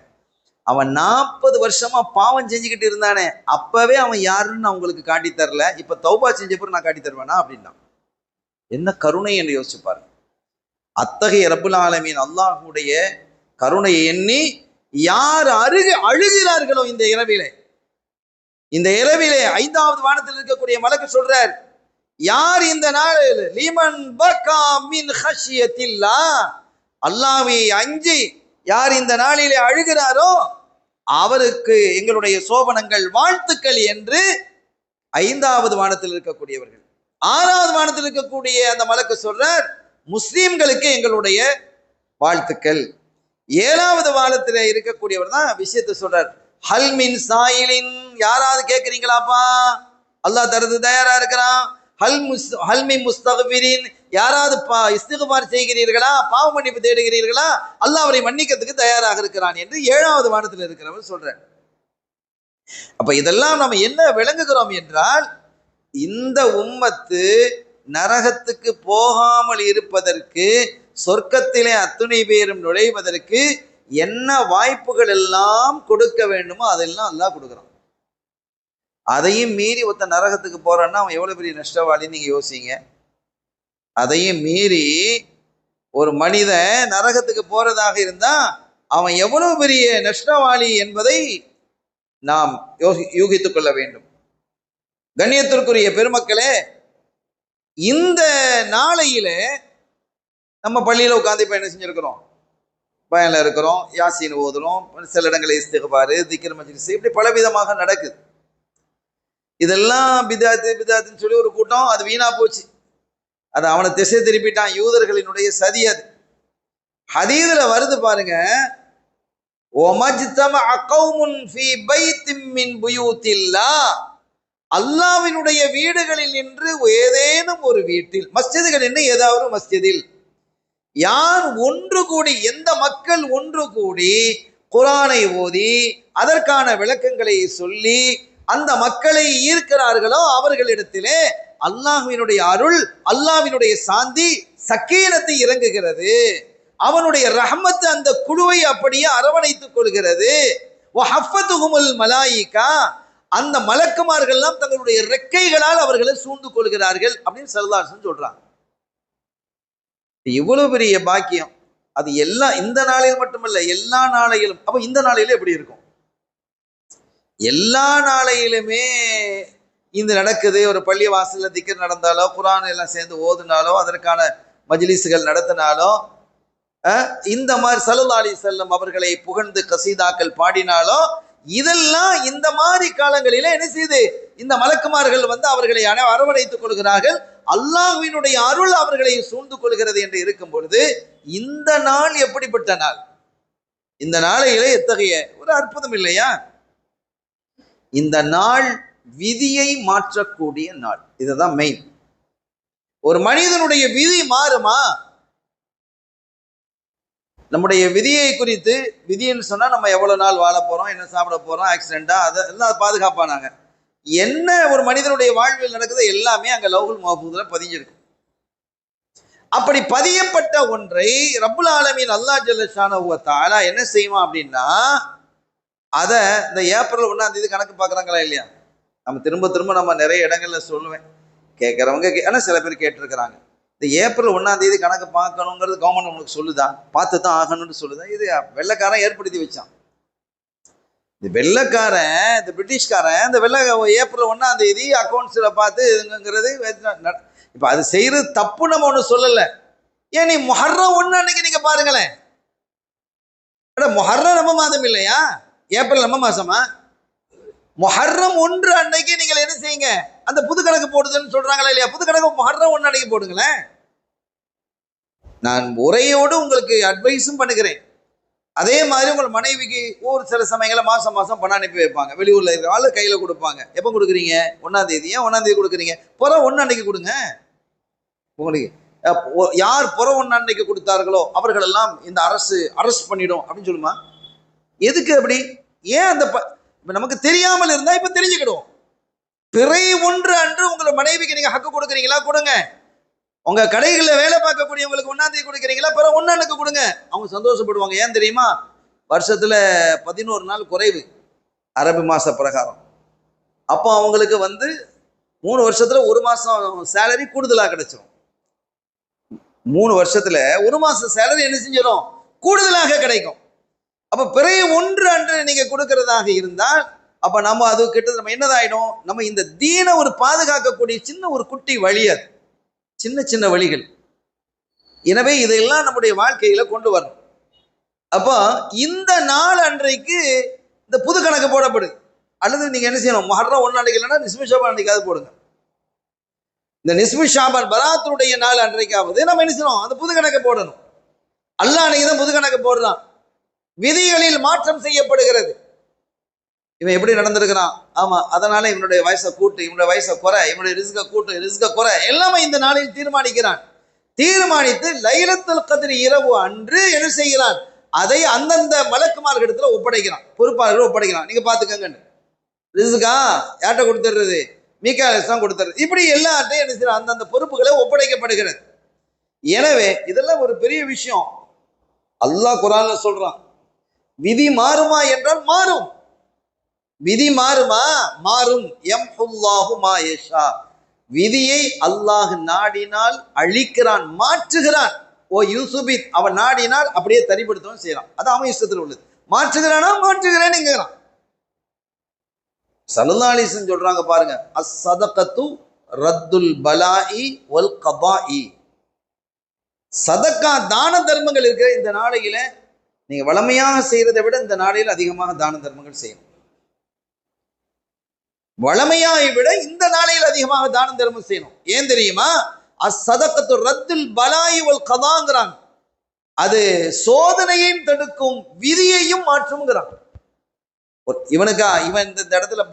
அவன் 40 வருஷமா பாவம் செஞ்சுக்கிட்டு இருந்தானே, அப்பவே அவன் யாருன்னு நான் உங்களுக்கு காட்டி தரல, இப்ப தௌபா செஞ்ச பிறகு நான் காட்டி தருவேனா அப்படின்னா என்ன கருணை என்று யோசிச்சு பாருங்க. அத்தகைய ரப்புல் ஆலமீன் அல்லாஹ்வுடைய கருணையை எண்ணி யார் அழுகிறார்களோ இந்த இரவிலே 5வது வானத்தில் இருக்கக்கூடிய மலக்கு சொல்றார், யார் இந்த நாளில் லிமன் பகா மின் ஹஷியத்தில்லாஹ், அல்லாஹ்வை அஞ்சி யார் இந்த நாளிலே அழுகிறாரோ அவருக்கு எங்களுடைய சோபனங்கள், வாழ்த்துக்கள் என்று 5வது வானத்தில் இருக்கக்கூடியவர்கள். 6வது வானத்தில் இருக்கக்கூடிய அந்த மலக்கு சொல்றார், முஸ்லிம்களுக்கு எங்களுடைய வாழ்த்துக்கள். 7வது வானத்தில் இருக்கக்கூடியவர் தான் விஷயத்தை சொல்றார், ஹல் மின் சாயிலின், யாராவது கேட்கிறீங்களாப்பா, அல்லாஹ் தரது தயாரா இருக்கிறான். ஹல்மி முஸ்தக்பிரின், யாராவது இஸ்திக்பார் செய்கிறீர்களா, பாவ மன்னிப்பு தேடுகிறீர்களா, அல்லாஹ் அவரை மன்னிக்கிறதுக்கு தயாராக இருக்கிறான் என்று 7வது வானத்தில் இருக்கிறவர் சொல்றார். அப்ப இதெல்லாம் நம்ம என்ன விளங்குகிறோம் என்றால், இந்த உம்மத்து நரகத்துக்கு போகாமல் இருப்பதற்கு, சொர்க்கத்திலே அத்துணை பேரும் நுழைவதற்கு என்ன வாய்ப்புகள் எல்லாம் கொடுக்க வேண்டுமோ அதெல்லாம் அல்லாஹ் கொடுக்குறான். அதையும் மீறி ஒருத்த நரகத்துக்கு போறான்னா அவன் எவ்வளவு பெரிய நஷ்டவாளின்னு நீங்க யோசிங்க. அதையும் மீறி ஒரு மனிதன் நரகத்துக்கு போறதாக இருந்தா அவன் எவ்வளவு பெரிய நஷ்டவாளி என்பதை நாம் யூகித்துக் கொள்ள வேண்டும். கண்ணியத்திற்குரிய பெருமக்களே, இந்த நாளையில நம்ம பள்ளியில உட்காந்து இப்ப என்ன செஞ்சிருக்கிறோம், பயனில் இருக்கிறோம், யாசீன் ஓதுறோம், சில இடங்களில் இஸ்திக்பார், திக்ர் மஜ்லிஸ், இப்படி பலவிதமாக நடக்குது. இதெல்லாம் பிதாத்துன்னு சொல்லி ஒரு கூட்டம், அது வீணா போச்சு, அது அவனை திசை திருப்பிட்டான், யூதர்களினுடைய சதி அது. ஹதீஸ்ல வருது பாருங்க, அல்லாஹ்வினுடைய வீடுகளில் நின்று ஏதேனும் ஒரு வீட்டில், மஸ்ஜிதுகள் என்ன ஏதாவது மஸ்ஜிதில் யார் ஒன்று கூடி, எந்த மக்கள் ஒன்று கூடி குர்ஆனை ஓதி அதற்கான விளக்கங்களை சொல்லி அந்த மக்களை ஈர்க்கிறார்களோ அவர்களிடத்திலே அல்லாஹ்வினுடைய அருள், அல்லாஹ்வினுடைய சாந்தி, சக்கீனத்தை இறங்குகிறது. அவனுடைய ரஹ்மத் அந்த குழுவை அப்படியே அரவணைத்துக் கொள்கிறது. வஹஃபத்துஹுமுல் மலாயிகா, அந்த மலக்குமார்கள் எல்லாம் தங்களுடைய ரெக்கைகளால் அவர்களை சூழ்ந்து கொள்கிறார்கள் அப்படின்னு ஸல்லல்லாஹு அலைஹி வஸல்லம் சொல்றாங்க. இவ்வளவு பெரிய பாக்கியம், அது எல்லாம் இந்த நாளில் மட்டுமல்ல, எல்லா நாளையிலும். அப்ப இந்த நாளையில எப்படி இருக்கும்? எல்லா நாளையிலுமே இந்த நடக்குது. ஒரு பள்ளி வாசல்ல திக்ர் நடந்தாலோ, குர்ஆன் எல்லாம் சேர்ந்து ஓதுனாலோ, அதற்கான மஜ்லிஸ்கள் நடத்தினாலோ, இந்த மாதிரி ஸல்லல்லாஹு அலைஹி வஸல்லம் அவர்களை புகழ்ந்து கசீதாக்கள் பாடினாலோ, இதெல்லாம் இந்த மாதிரி காலங்களில என்ன செய்யுது, இந்த மலக்குமார்கள் வந்து அவர்களை அரவணைத்துக் கொள்கிறார்கள், அல்லாஹ்வினுடைய அருள் அவர்களை சூழ்ந்து கொள்கிறது என்று இருக்கும் பொழுது, இந்த நாள் எப்படிப்பட்ட நாள்? இந்த நாளையிலே எத்தகைய ஒரு அற்புதம் இல்லையா? இந்த நாள் விதியை மாற்றக்கூடிய நாள். இதுதான் மெயின். ஒரு மனிதனுடைய விதி மாறுமா? நம்முடைய விதியை குறித்து, விதின்னு சொன்னா நம்ம எவ்வளவு நாள் வாழ போறோம், என்ன சாப்பிட போறோம், ஆக்சிடென்டா, அதெல்லாம் பாதுகாப்பானாங்க. என்ன ஒரு மனிதனுடைய வாழ்வில் நடக்குது எல்லாமே அங்க லௌஹுல் மஹ்பூதுல பதிஞ்சிருக்கு. அப்படி பதியப்பட்ட ஒன்றை ரப்புல் ஆலமீன் அல்லாஹ் ஜல்ல ஷானஹு வ தஆலா என்ன செய்வான் அப்படின்னா, அதை இந்த ஏப்ரல் 1ஆம் தேதி கணக்கு பார்க்குறாங்களா இல்லையா? நம்ம திரும்ப திரும்ப நம்ம நிறைய இடங்கள்ல சொல்லுவேன், கேட்குறவங்க ஆனால் சில பேர் கேட்டிருக்கிறாங்க, இந்த ஏப்ரல் 1ஆம் தேதி கணக்கு பார்க்கணுங்கிறது கவர்மெண்ட் உங்களுக்கு சொல்லுதா, பார்த்து தான் ஆகணும்னு சொல்லுதா? இது வெள்ளைக்காரன் ஏற்படுத்தி வச்சான். இந்த வெள்ளைக்காரன், இந்த பிரிட்டிஷ்காரன், இந்த ஏப்ரல் 1ஆம் தேதி அக்கௌண்ட்ஸில் பார்த்து இதுங்கிறது. இப்போ அது செய்யறது தப்பு, நம்ம ஒன்று சொல்லலை. ஏன் நீ முஹர்ரம் 1 அன்னைக்கு நீங்க பாருங்களேன். முஹர்ரம் நம்ம மாதம் இல்லையா? ஏப்ரல் நம்ம மாசமா? முஹர்ரம் 1 அன்னைக்கு நீங்கள் என்ன செய்யுங்க, அந்த புது கணக்கு போடுதுன்னு சொல்றாங்களா இல்லையா? புது கணக்கு முஹர்ரம் 1 அன்னைக்கு போடுங்களேன். நான் உரையோடு உங்களுக்கு அட்வைஸும் பண்ணுகிறேன். அதே மாதிரி உங்கள் மனைவிக்கு ஒரு சில சமயங்களில் மாசம் மாசம் பணம் அனுப்பி வைப்பாங்க. வெளியூர்ல இருக்கிற ஆளு கையில கொடுப்பாங்க. எப்போ கொடுக்குறீங்க? 1ஆம் தேதி. ஏன் 1ஆம் தேதி கொடுக்குறீங்க? புற 1 அன்னைக்கு கொடுங்க. உங்களுக்கு யார் புற 1 அன்னைக்கு கொடுத்தார்களோ அவர்கள் எல்லாம் இந்த அரசு அரெஸ்ட் பண்ணிடும் அப்படின்னு சொல்லுமா? எதுக்கு அப்படி? ஏன் அந்த இப்ப நமக்கு தெரியாமல் இருந்தா இப்ப தெரிஞ்சுக்கிடும். பிறை 1 அன்று உங்களை மனைவிக்கு நீங்க ஹக்கு கொடுக்குறீங்களா? கொடுங்க. உங்க கடைகளில் வேலை பார்க்கக்கூடியவங்களுக்கு 1ஆம் தேதி கொடுக்குறீங்களா? பிற 1 அன்னைக்கு கொடுங்க. அவங்க சந்தோஷப்படுவாங்க. ஏன் தெரியுமா? வருஷத்துல 11 நாள் குறைவு அரபு மாச பிரகாரம். அப்போ அவங்களுக்கு 3 வருஷத்துல 1 மாசம் சேலரி கூடுதலா கிடைச்சிடும். 3 வருஷத்துல 1 மாசம் சேலரி என்ன செஞ்சிடும்? கூடுதலாக கிடைக்கும். அப்ப பிறை 1 அன்று நீங்க கொடுக்கறதாக இருந்தால் அப்ப நம்ம அது கிட்ட நம்ம என்னதாயிடும்? நம்ம இந்த தீனை ஒரு பாதுகாக்கக்கூடிய சின்ன ஒரு குட்டி வழி, அது சின்ன சின்ன வழிகள். எனவே இதையெல்லாம் நம்முடைய வாழ்க்கையில கொண்டு வரணும். அப்போ இந்த நாள் அன்றைக்கு இந்த புது கணக்கு போடப்படுது. அல்லது நீங்க என்ன செய்யணும்? முஹர்ரம் 1 அன்னைக்கு இல்லைன்னா நிஸ்ஃபு ஷாபான் அன்னைக்காவது போடுங்க. இந்த நிஸ்ஃபு ஷாபான் பராத்துடைய நாள் அன்றைக்காவது நம்ம என்ன செய்யணும்? அந்த புது கணக்கு போடணும். அல்லாஹ் அன்னைக்கு தான் புது கணக்கு போடுறான். விதிகளில் மாற்றம் செய்யப்படுகிறது. இவன் எப்படி நடந்திருக்கிறான், ஆமா, அதனால இவனுடைய வயசை கூட்டு, இவனுடைய வயசை குறை, இவனுடைய ரிஸ்க கூட்டு, ரிஸ்க குறை, எல்லாமே இந்த நாளில் தீர்மானிக்கிறான். தீர்மானித்து லைலத்துல் கத்ர் இரவு அன்று என்ன செய்கிறான்? அதை அந்தந்த மலக்குமார்களிடத்துல ஒப்படைக்கிறான், பொறுப்பாளர்கள் ஒப்படைக்கிறான். நீங்க பாத்துக்கங்க, ரிஸ்கா யார்கிட்ட கொடுத்துடுறது? மீகாயில் தான் கொடுத்துறது. இப்படி எல்லார்ட்டையும் என்ன செய்யறான்? அந்தந்த பொறுப்புகளை ஒப்படைக்கப்படுகிறது. எனவே இதெல்லாம் ஒரு பெரிய விஷயம். அல்லாஹ் குர்ஆன்ல சொல்றான், விதி மாறுமா என்றால் மாறும். விதி மாறுமா? மாறும். யம்ஹுல்லாஹு மா யஷா. விதியை அல்லாஹ் நாடினால் அழிக்கிறான், மாற்றுகிறான். ஓ யூசுபித், அவன் நாடினால் அப்படியே தரிப்படுத்தவும் செய்யறான். அது அவன் இஷ்டத்தில் உள்ளது. மாற்றுகிறானா? மாற்றுகிறேன்னுங்கிறான். ஸல்லல்லாஹு அலைஹி வஸல்லம் சொல்றாங்க பாருங்க, அஸ்ஸதகத்து ரத்துல் பலாஇ வல் கபாஇ. சதக்கா தான தர்மங்கள் இருக்கிற இந்த நாளையில நீங்க வளமையாக செய்யறதை விட இந்த நாளையில் அதிகமாக தான தர்மங்கள் செய்யணும். வளமையாயை விட இந்த நாளையில் அதிகமாக தான தர்மம் செய்யணும். ஏன் தெரியுமா? அஸ்ஸதகத்து ரத்துல் பலாஇ வல் கதாங்கிறாங்க. அது சோதனையையும் தடுக்கும், விதியையும் மாற்றும்ங்கிறான். இவனுக்கா இவன் இந்த இடத்துல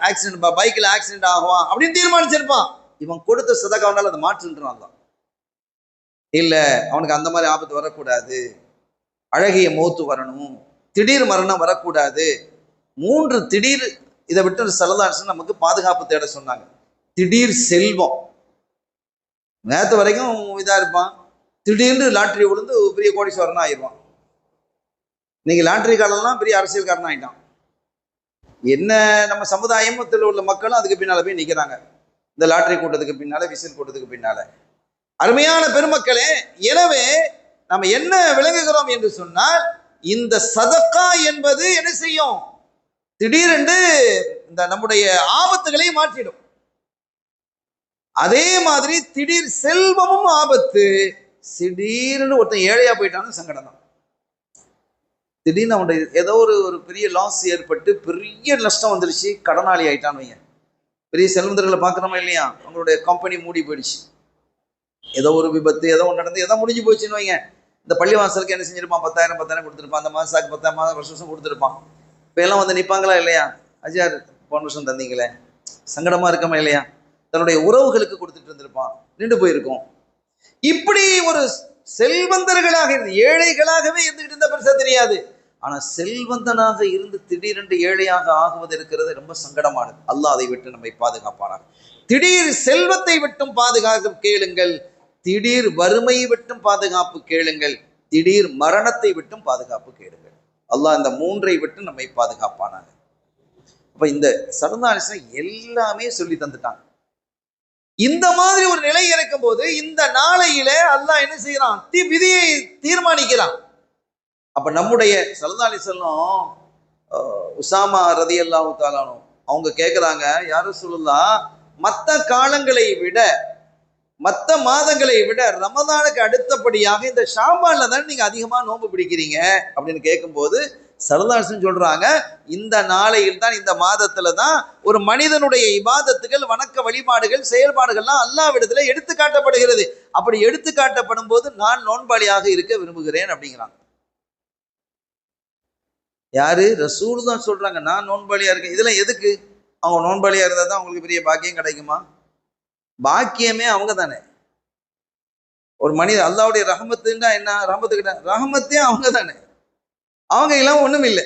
ஆக்சிடென்ட், பைக்ல ஆக்சிடென்ட் ஆகுவான் அப்படின்னு தீர்மானிச்சிருப்பான். இவன் கொடுத்த சதகாவனால அதை மாற்றுன்றான். இல்ல, அவனுக்கு அந்த மாதிரி ஆபத்து வரக்கூடாது, அழகிய மௌத்து வரணும், திடீர் மரணம் வரக்கூடாது. 3 திடீர், இதை விட்டு ஸல்லல்லாஹு அலைஹி வஸல்லம் நமக்கு பாதுகாப்பு தேட சொன்னாங்க. திடீர் செல்வம், நேற்று வரைக்கும் இதா இருப்பான், திடீர்னு லாட்டரி விழுந்து பெரிய கோடீஸ்வரனா ஆயிடுவான். இன்னைக்கு லாட்டரி காலம்லாம் பெரிய அரசியல்காரன் ஆயிட்டான். என்ன நம்ம சமுதாயத்தில் உள்ள மக்களும் அதுக்கு பின்னால போய் நிற்கிறாங்க, இந்த லாட்டரி கூட்டத்துக்கு பின்னால, விசில் கூட்டத்துக்கு பின்னால. அருமையான பெருமக்களே, எனவே நம்ம என்ன விளங்குகிறோம் என்று சொன்னால், இந்த சதக்கா என்பது என்ன செய்யும்? திடீரென்று இந்த நம்முடைய ஆபத்துகளை மாற்றிடும். அதே மாதிரி திடீர் செல்வமும் ஆபத்து. திடீர்னு ஒருத்தன் ஏழையா போயிட்டான்னு சங்கடம் தான். திடீர்னு அவனுடைய ஏதோ ஒரு பெரிய லாஸ் ஏற்பட்டு பெரிய நஷ்டம் வந்துருச்சு, கடனாளி ஆயிட்டான்னு வைங்க. பெரிய செல்வந்தர்களை பார்க்குறோமா இல்லையா? அவங்களுடைய கம்பெனி மூடி போயிடுச்சு, ஏதோ ஒரு விபத்து, ஏதோ ஒன்று நடந்து ஏதோ முடிஞ்சு போச்சுன்னு வைங்க. இந்த பள்ளிவாசலுக்கு என்ன செஞ்சிருப்பான்? 10,000 கொடுத்துருப்பான். அந்த மாதத்துக்கு 10,000 வருஷம் கொடுத்துருப்பான். இப்போ எல்லாம் வந்து நிற்பாங்களா இல்லையா? அஜார் போன வருஷம் தந்தீங்களே, சங்கடமா இருக்கமா இல்லையா? தன்னுடைய உறவுகளுக்கு கொடுத்துட்டு இருந்திருப்பான், நின்று போயிருக்கும். இப்படி ஒரு செல்வந்தர்களாக இருந்து ஏழைகளாகவே இருந்துகிட்டு இருந்தா பெருசா தெரியாது. ஆனா செல்வந்தனாக இருந்து திடீரென்று ஏழையாக ஆகுவது இருக்கிறது ரொம்ப சங்கடமானது. அல்லாஹ் அதை விட்டு நம்மை பாதுகாப்பானார். திடீர் செல்வத்தை விட்டும் பாதுகாப்பு கேளுங்கள், திடீர் வறுமையை விட்டும் பாதுகாப்பு கேளுங்கள், திடீர் மரணத்தை விட்டும் பாதுகாப்பு கேளுங்கள். அல்லாஹ் இந்த 3ஐ விட்டு நம்மை பாதுகாப்பானாங்க. அப்ப இந்த ஸல்லல்லாஹு அலைஹி வஸல்லம் எல்லாமே சொல்லி தந்துட்டாங்க. இந்த மாதிரி ஒரு நிலை இருக்கும் போது இந்த நாளையில அல்லாஹ் என்ன செய்யறான்? விதியை தீர்மானிக்கிறான். அப்ப நம்முடைய ஸல்லல்லாஹு அலைஹி வஸல்லம் உசாமா ரலியல்லாஹு தஆலா அவங்க கேட்குறாங்க, யா ரசூலுல்லாஹ், மற்ற காலங்களை விட மற்ற மாதங்களை விட ரமதானுக்கு அடுத்தபடியாக இந்த ஷாபான்ல தான் நீங்க அதிகமா நோன்பு பிடிக்கிறீங்க அப்படின்னு கேட்கும்போது ஸல்லல்லாஹு அலைஹி வஸல்லம் சொல்றாங்க, இந்த நாளையில் தான், இந்த மாதத்துல தான் ஒரு மனிதனுடைய இபாதத்துகள், வணக்க வழிபாடுகள், செயல்பாடுகள்லாம் அல்லாஹ்விடத்துல எடுத்து காட்டப்படுகிறது. அப்படி எடுத்து காட்டப்படும் போது நான் நோன்பாளியாக இருக்க விரும்புகிறேன் அப்படிங்கிறாங்க. யாரு? ரசூல் தான் சொல்றாங்க, நான் நோன்பாளியா இருக்கேன். இதெல்லாம் எதுக்கு? அவங்க நோன்பாளியா இருந்தா தான் அவங்களுக்கு பெரிய பாக்கியம் கிடைக்குமா? பாக்கியமே அவங்க தானே. ஒரு மனிதன் அல்லாஹ்வுடைய ரஹமத்துன்னா என்ன? ரஹமத்துக்கிட்ட ரஹமத்தே அவங்க தானே. அவங்க எல்லாம் ஒண்ணும் இல்லை,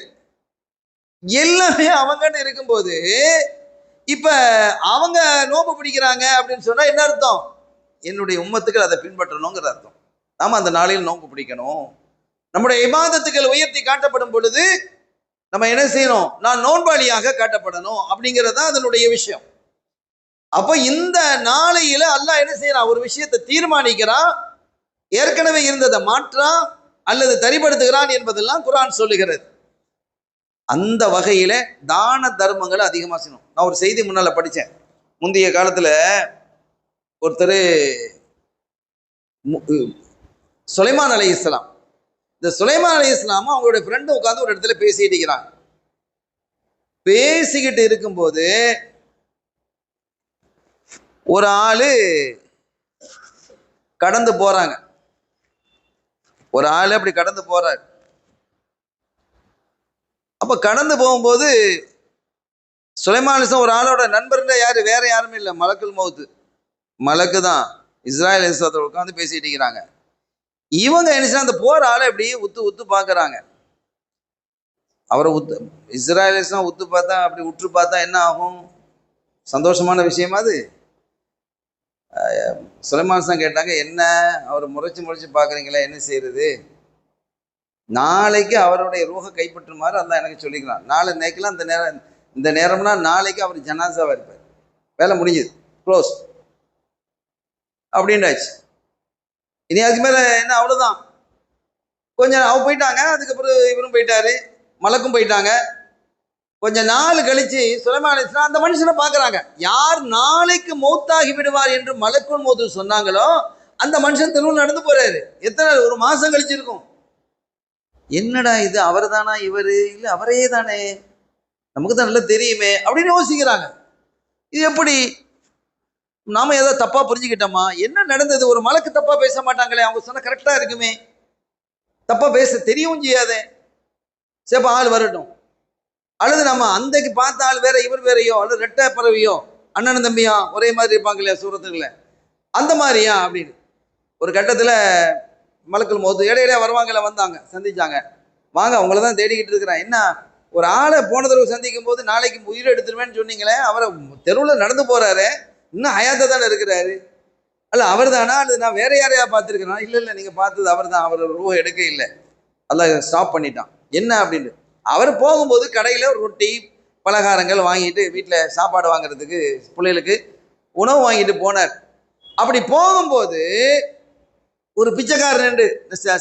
எல்லாமே அவங்கன்னு இருக்கும்போது இப்ப அவங்க நோன்பு பிடிக்கிறாங்க அப்படின்னு சொன்னா என்ன அர்த்தம்? என்னுடைய உம்மத்துக்கள் அதை பின்பற்றணுங்கிற அர்த்தம். நாம அந்த நாளில் நோன்பு பிடிக்கணும். நம்முடைய இபாதத்துக்கள் உயர்த்தி காட்டப்படும் பொழுது நம்ம என்ன செய்யணும்? நான் நோன்பாளியாக காட்டப்படணும் அப்படிங்கிறது தான் அதனுடைய விஷயம். அப்ப இந்த நாளையில அல்லாஹ் என்ன செய்யறான்? ஒரு விஷயத்தை தீர்மானிக்கிறான், ஏற்கனவே இருந்ததை மாற்றான் அல்லது தரிப்படுத்துகிறான் என்பதெல்லாம் குர்ஆன் சொல்லுகிறது. அந்த வகையில தான தர்மங்களை அதிகமா செய்யணும். நான் ஒரு செய்தி முன்னால படித்தேன். முந்தைய காலத்துல ஒருத்தர் சுலைமான் அலைஹிஸ்ஸலாம், இந்த சுலைமான் அலைஹிஸ்ஸலாம் அவங்களுடைய ஃப்ரெண்டு உட்கார்ந்து ஒரு இடத்துல பேசிட்டு இருக்கிறாங்க. பேசிக்கிட்டு இருக்கும்போது ஒரு ஆளு கடந்து போறாங்க. ஒரு ஆளு அப்படி கடந்து போறாரு. அப்ப கடந்து போகும்போது சுலைமான் அலைஹிஸ்ஸலாம் ஒரு ஆளோட நண்பர்ல யாரு? வேற யாருமே இல்லை, மலக்குல் மௌத், மலக்கு தான். இஸ்ராயேல் அலைஹிஸ்ஸலாத்தோட உட்காந்து பேசிட்டு இருக்கிறாங்க. இவங்க என்ன செய்ய, அந்த போற ஆளை இப்படி உத்து உத்து பாக்குறாங்க. அவரை இஸ்ராயேல் அலைஹிஸ்ஸலாம் உத்து பார்த்தா, அப்படி உற்று பார்த்தா என்ன ஆகும்? சந்தோஷமான விஷயமா அது? சுலைமான் தான் கேட்டாங்க, என்ன அவரை முறைச்சு முறைச்சு பார்க்குறீங்களா, என்ன செய்யறது? நாளைக்கு அவருடைய ரூஹை கைப்பற்றுமாறு அல்லாஹ் எனக்கு சொல்லிக்கிறான். நாளை நேக்கெல்லாம் இந்த நேரம்னா நாளைக்கு அவர் ஜனாசாவா இருப்பார். வேலை முடிஞ்சது, க்ளோஸ் அப்படின்றாச்சு. இனி அதுக்கு மேலே என்ன, அவ்வளோதான். கொஞ்சம் அவ போயிட்டாங்க, அதுக்கப்புறம் இவரும் போயிட்டாரு, மலக்கும் போயிட்டாங்க. கொஞ்ச நாள் கழிச்சு சுலைமான் அலைஹிஸ்ஸலாம் அந்த மனுஷனை பார்க்குறாங்க. யார் நாளைக்கு மௌத்தாகி விடுவார் என்று மலக்குல் மௌத் சொன்னாங்களோ அந்த மனுஷன் தெருவில் நடந்து போறாரு. எத்தனை, ஒரு மாசம் கழிச்சு இருக்கும். என்னடா இது, அவர் தானா இவரு? இல்லை அவரே தானே, நமக்கு தான் நல்லா தெரியுமே அப்படின்னு யோசிக்கிறாங்க. இது எப்படி? நாம ஏதாவது தப்பா புரிஞ்சுக்கிட்டோமா? என்ன நடந்தது? ஒரு மலக்கு தப்பா பேச மாட்டாங்களே, அவங்க சொன்ன கரெக்டா இருக்குமே, தப்பா பேச தெரியவும் செய்யாதே. சேப்ப ஆள் வரட்டும். அல்லது நம்ம அன்றைக்கு பார்த்த ஆள் வேற, இவர் வேறையோ, அல்லது ரெட்டை பறவையோ, அண்ணன் தம்பியா ஒரே மாதிரி இருப்பாங்க இல்லையா சூரத்துக்குள்ள, அந்த மாதிரியா அப்படின்னு. ஒரு கட்டத்தில் மலக்குல் மௌத் இடையிடையே வருவாங்கல்ல, வந்தாங்க, சந்திச்சாங்க. வாங்க, அவங்கள தான் தேடிக்கிட்டு இருக்கிறேன். என்ன, ஒரு ஆளை போன தடவை சந்திக்கும் போது நாளைக்கு உயிரை எடுத்துருவேன்னு சொன்னீங்களே, அவரை தெருவில் நடந்து போறாரு, இன்னும் ஹயாத்தை தானே இருக்கிறாரு, அல்ல அவர் தானா, அல்லது நான் வேற யாரையா பார்த்துருக்கிறேன்? இல்லை இல்லை, நீங்கள் பார்த்தது அவர் தான், அவர் ரூஹ எடுக்க இல்லை, அல்லாஹ் ஸ்டாப் பண்ணிட்டான். என்ன அப்படின்னு, அவர் போகும்போது கடையில் ரொட்டி பலகாரங்கள் வாங்கிட்டு வீட்டில் சாப்பாடு வாங்குறதுக்கு பிள்ளைகளுக்கு உணவு வாங்கிட்டு போனார். அப்படி போகும்போது ஒரு பிச்சைக்காரன்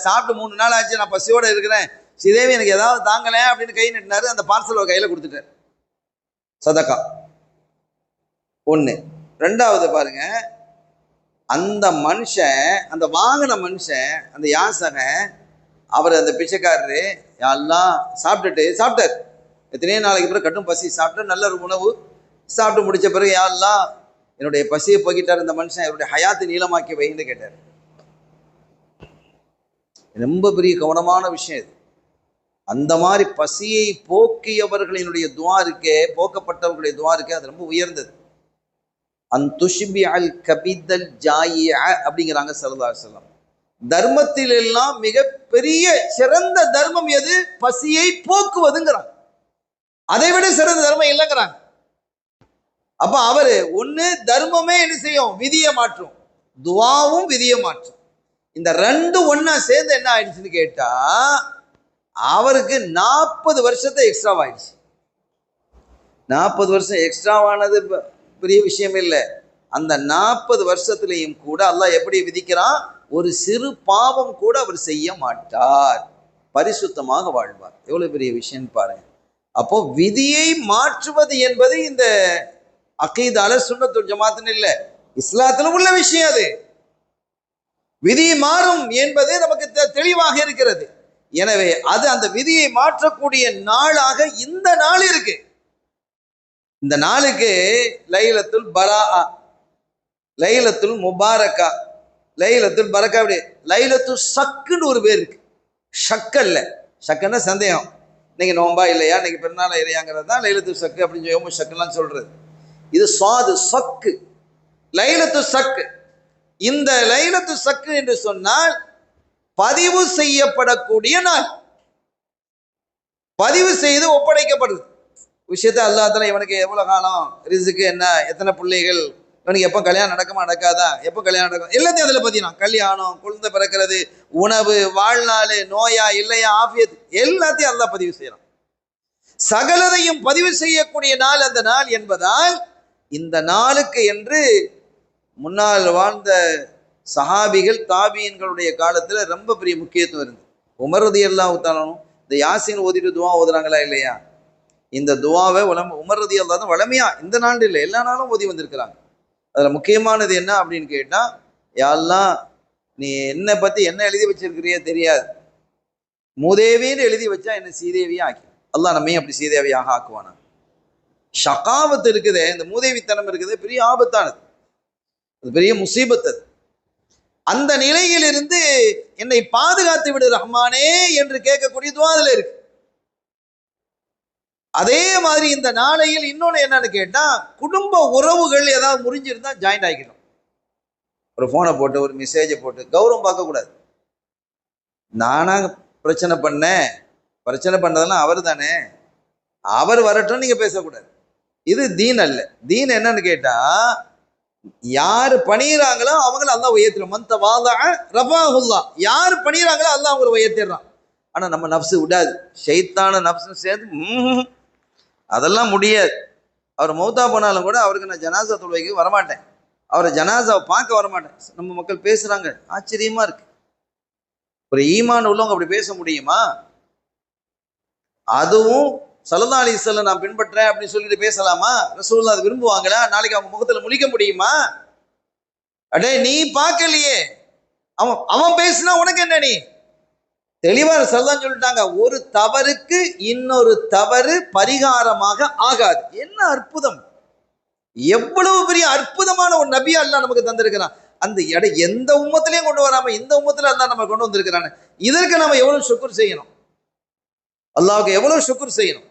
சாப்பிட்டு 3 நாள் ஆச்சு, நான் பசியோடு இருக்கிறேன், ஸ்ரீதேவி எனக்கு ஏதாவது தாங்கலை அப்படின்னு கை நிட்டினாரு. அந்த பார்சல் கையில் கொடுத்துட்டார். சதக்கா ஒன்று. ரெண்டாவது பாருங்க, அந்த மனுஷன், அந்த வாங்கின மனுஷன், அந்த யாசகன், அவர் அந்த பிச்சைக்காரரு எல்லாம் சாப்பிட்டார். எத்தனையோ நாளைக்கு பிறகு கட்டும் பசி சாப்பிட்டு நல்ல ஒரு உணவு சாப்பிட்டு முடிச்ச பிறகு, யாரெல்லாம் என்னுடைய பசியை போக்கிட்டார் இந்த மனுஷன், என்னுடைய ஹயாத்தை நீளமாக்கி வைன்னு கேட்டார். ரொம்ப பெரிய கவனமான விஷயம் இது. அந்த மாதிரி பசியை போக்கியவர்களினுடைய துவா இருக்கே, போக்கப்பட்டவர்களுடைய துவா இருக்கே, அது ரொம்ப உயர்ந்தது. அந்துஷிபி அல் கபிதல் ஜாயிய அப்படிங்கிறாங்க ஸல்லல்லாஹு அலைஹி வஸல்லம். தர்மத்தில் எல்லாம் மிக பெரிய சிறந்த தர்மம் எது? பசியை போக்குவதுங்கிறாங்க. அதை விட சிறந்த தர்மம் இல்லைங்கிறாங்க. அப்ப அவரு ஒண்ணு தர்மமே என்ன செய்யும்? விதியை மாற்றும், துவாவும் விதியை மாற்றும். இந்த ரெண்டு ஒன்னா சேர்ந்து என்ன ஆயிடுச்சுன்னு கேட்டா, அவருக்கு 40 வருஷத்தை எக்ஸ்ட்ரா ஆயிடுச்சு. 40 வருஷம் எக்ஸ்ட்ராவானது பெரிய விஷயம் இல்லை. அந்த 40 வருஷத்துலையும் கூட அல்லாஹ் எப்படி விதிக்கிறான்? ஒரு சிறு பாவம் கூட அவர் செய்ய மாட்டார், பரிசுத்தமாக வாழ்வார். எவ்வளவு பெரிய விஷயம் பாருங்க. அப்போ விதியை மாற்றுவது என்பது இந்த அகீதா அஹ்லுஸ் சுன்னத் வல் ஜமாஅத்துன்னு இல்லை, இஸ்லாத்துல உள்ள விஷயம். அது விதி மாறும் என்பது நமக்கு தெளிவாக இருக்கிறது. எனவே அது அந்த விதியை மாற்றக்கூடிய நாளாக இந்த நாள் இருக்கு. இந்த நாளுக்கு லைலத்துல் பராஅ, லைலத்துல் முபாரக்கா, லைலத்துல் பரக்கா, அப்படி லைலத்து ஷக்குன்னு ஒரு பேர் இருக்கு. ஷக்கல்ல, ஷக்குன்னா சந்தேகம், இன்னைக்கு நோம்பா இல்லையா, இன்னைக்கு பெருநாளா இல்லையாங்கிறது தான் லைலத்து ஷக்கு அப்படின்னு யோமு ஷக்குலாம் சொல்றது. இது சாது சக்கு, லைலத்து சக்கு. இந்த லைலத்து சக்கு என்று சொன்னால் பதிவு செய்யப்படக்கூடிய நாள், பதிவு செய்து ஒப்படைக்கப்படுது விஷயத்த. அல்லாஹ் தஆலா இவனுக்கு எவ்வளவு காலம் ரிஸ்க், என்ன, எத்தனை பிள்ளைகள், இவனுக்கு எப்போ கல்யாணம் நடக்குமா நடக்காதா, எப்போ கல்யாணம் நடக்கும், எல்லாத்தையும் அதில் பார்த்தீங்கன்னா கல்யாணம், குழந்தை பிறக்கிறது, உணவு, வாழ்நாள், நோயா இல்லையா, ஆஃபியத், எல்லாத்தையும் அல்லாஹ் பதிவு செய்யறான். சகலதையும் பதிவு செய்யக்கூடிய நாள் அந்த நாள் என்பதால் இந்த நாளுக்கு என்று முன்னால் வாழ்ந்த சஹாபிகள் தாபியின்களுடைய காலத்துல ரொம்ப பெரிய முக்கியத்துவம் இருந்தது. உமர் ரலியல்லாஹு தஆலா இந்த யாசீன் ஓதிட்டு துவா ஓதுறாங்களா இல்லையா, இந்த துவாவை உமர் ரலியல்லாஹு தஆலா வளமையா இந்த நாள் இல்லை எல்லா நாளும் ஓதி வந்திருக்கிறாங்க. அதுல முக்கியமானது என்ன அப்படின்னு கேட்டா, யா அல்லாஹ் நீ என்னை பத்தி என்ன எழுதி வச்சிருக்கிறியோ தெரியாது, மூதேவின்னு எழுதி வச்சா என்ன சீதேவியா ஆக்கி, அல்லாஹ் நம்மையும் அப்படி சீதேவியாக ஆக்குவானா. ஷகாவத்து இருக்குதே, இந்த மூதேவித்தனம் இருக்குது, பெரிய ஆபத்தானது, அது பெரிய முசீபத். அது அந்த நிலையிலிருந்து என்னை பாதுகாத்து விடு ரஹ்மானே என்று கேட்கக்கூடிய துவா அதுல இருக்கு. அதே மாதிரி இந்த நாளையில் இன்னொன்னு என்னன்னு கேட்டா, குடும்ப உறவுகள் ஏதாவது முறிஞ்சிருந்தா ஜாயிண்ட் ஆகிக்கணும். ஒரு போனை போட்டு ஒரு மெசேஜை போட்டு கௌரவம் பார்க்க கூடாது. நானா பிரச்சனை பண்ணேன், பிரச்சனை பண்ணதெல்லாம் அவர் தானே, அவர் வரட்டும் நீங்க பேசக்கூடாது. இது தீன் அல்ல. தீன் என்னன்னு கேட்டா, யாரு பணியிறாங்களோ அவங்கள அல்லாஹ் உயர்த்திடும். மந்த வாதா ரஃபாஹுல்லாஹ், யாரு பணியிறாங்களோ அல்லாஹ் அவங்களை உயர்த்திடுறான். ஆனா நம்ம நப்சு விடாது, ஷைத்தான நப்சு சேர்ந்து அதெல்லாம் முடியாது. அவர் மௌத்தா போனாலும் கூட அவருக்கு நான் ஜனாசா தொழுகைக்கு வரமாட்டேன், அவரை ஜனாசாவை பார்க்க வரமாட்டேன். நம்ம மக்கள் பேசுறாங்க, ஆச்சரியமா இருக்கு. ஒரு ஈமான் உள்ளவங்க அப்படி பேச முடியுமா? அதுவும் ஸல்லல்லாஹு அலைஹி வஸல்லம் நான் பின்பற்றேன் அப்படின்னு சொல்லிட்டு பேசலாமா? ரசூலுல்லாஹ் அதை விரும்புவாங்களா? நாளைக்கு அவங்க முகத்துல முழிக்க முடியுமா? அடே நீ பார்க்கலையே, அவன் அவன் பேசினா உனக்கு என்ன? நீ தெளிவா ஸல்லல்லாஹு சொல்லிட்டாங்க, ஒரு தவறுக்கு இன்னொரு தவறு பரிகாரமாக ஆகாது. என்ன அற்புதம், எவ்வளவு பெரிய அற்புதமான ஒரு நபியா அல்லாஹ் நமக்கு தந்திருக்கிறான். அந்த எந்த உம்மத்திலையும் கொண்டு வராம இந்த உம்மத்துல அல்லாஹ் நம்ம கொண்டு வந்திருக்கிறான். இதற்கு நம்ம எவ்வளவு ஷுக்ர் செய்யணும், அல்லாஹ்வுக்கு எவ்வளவு ஷுக்ர் செய்யணும்.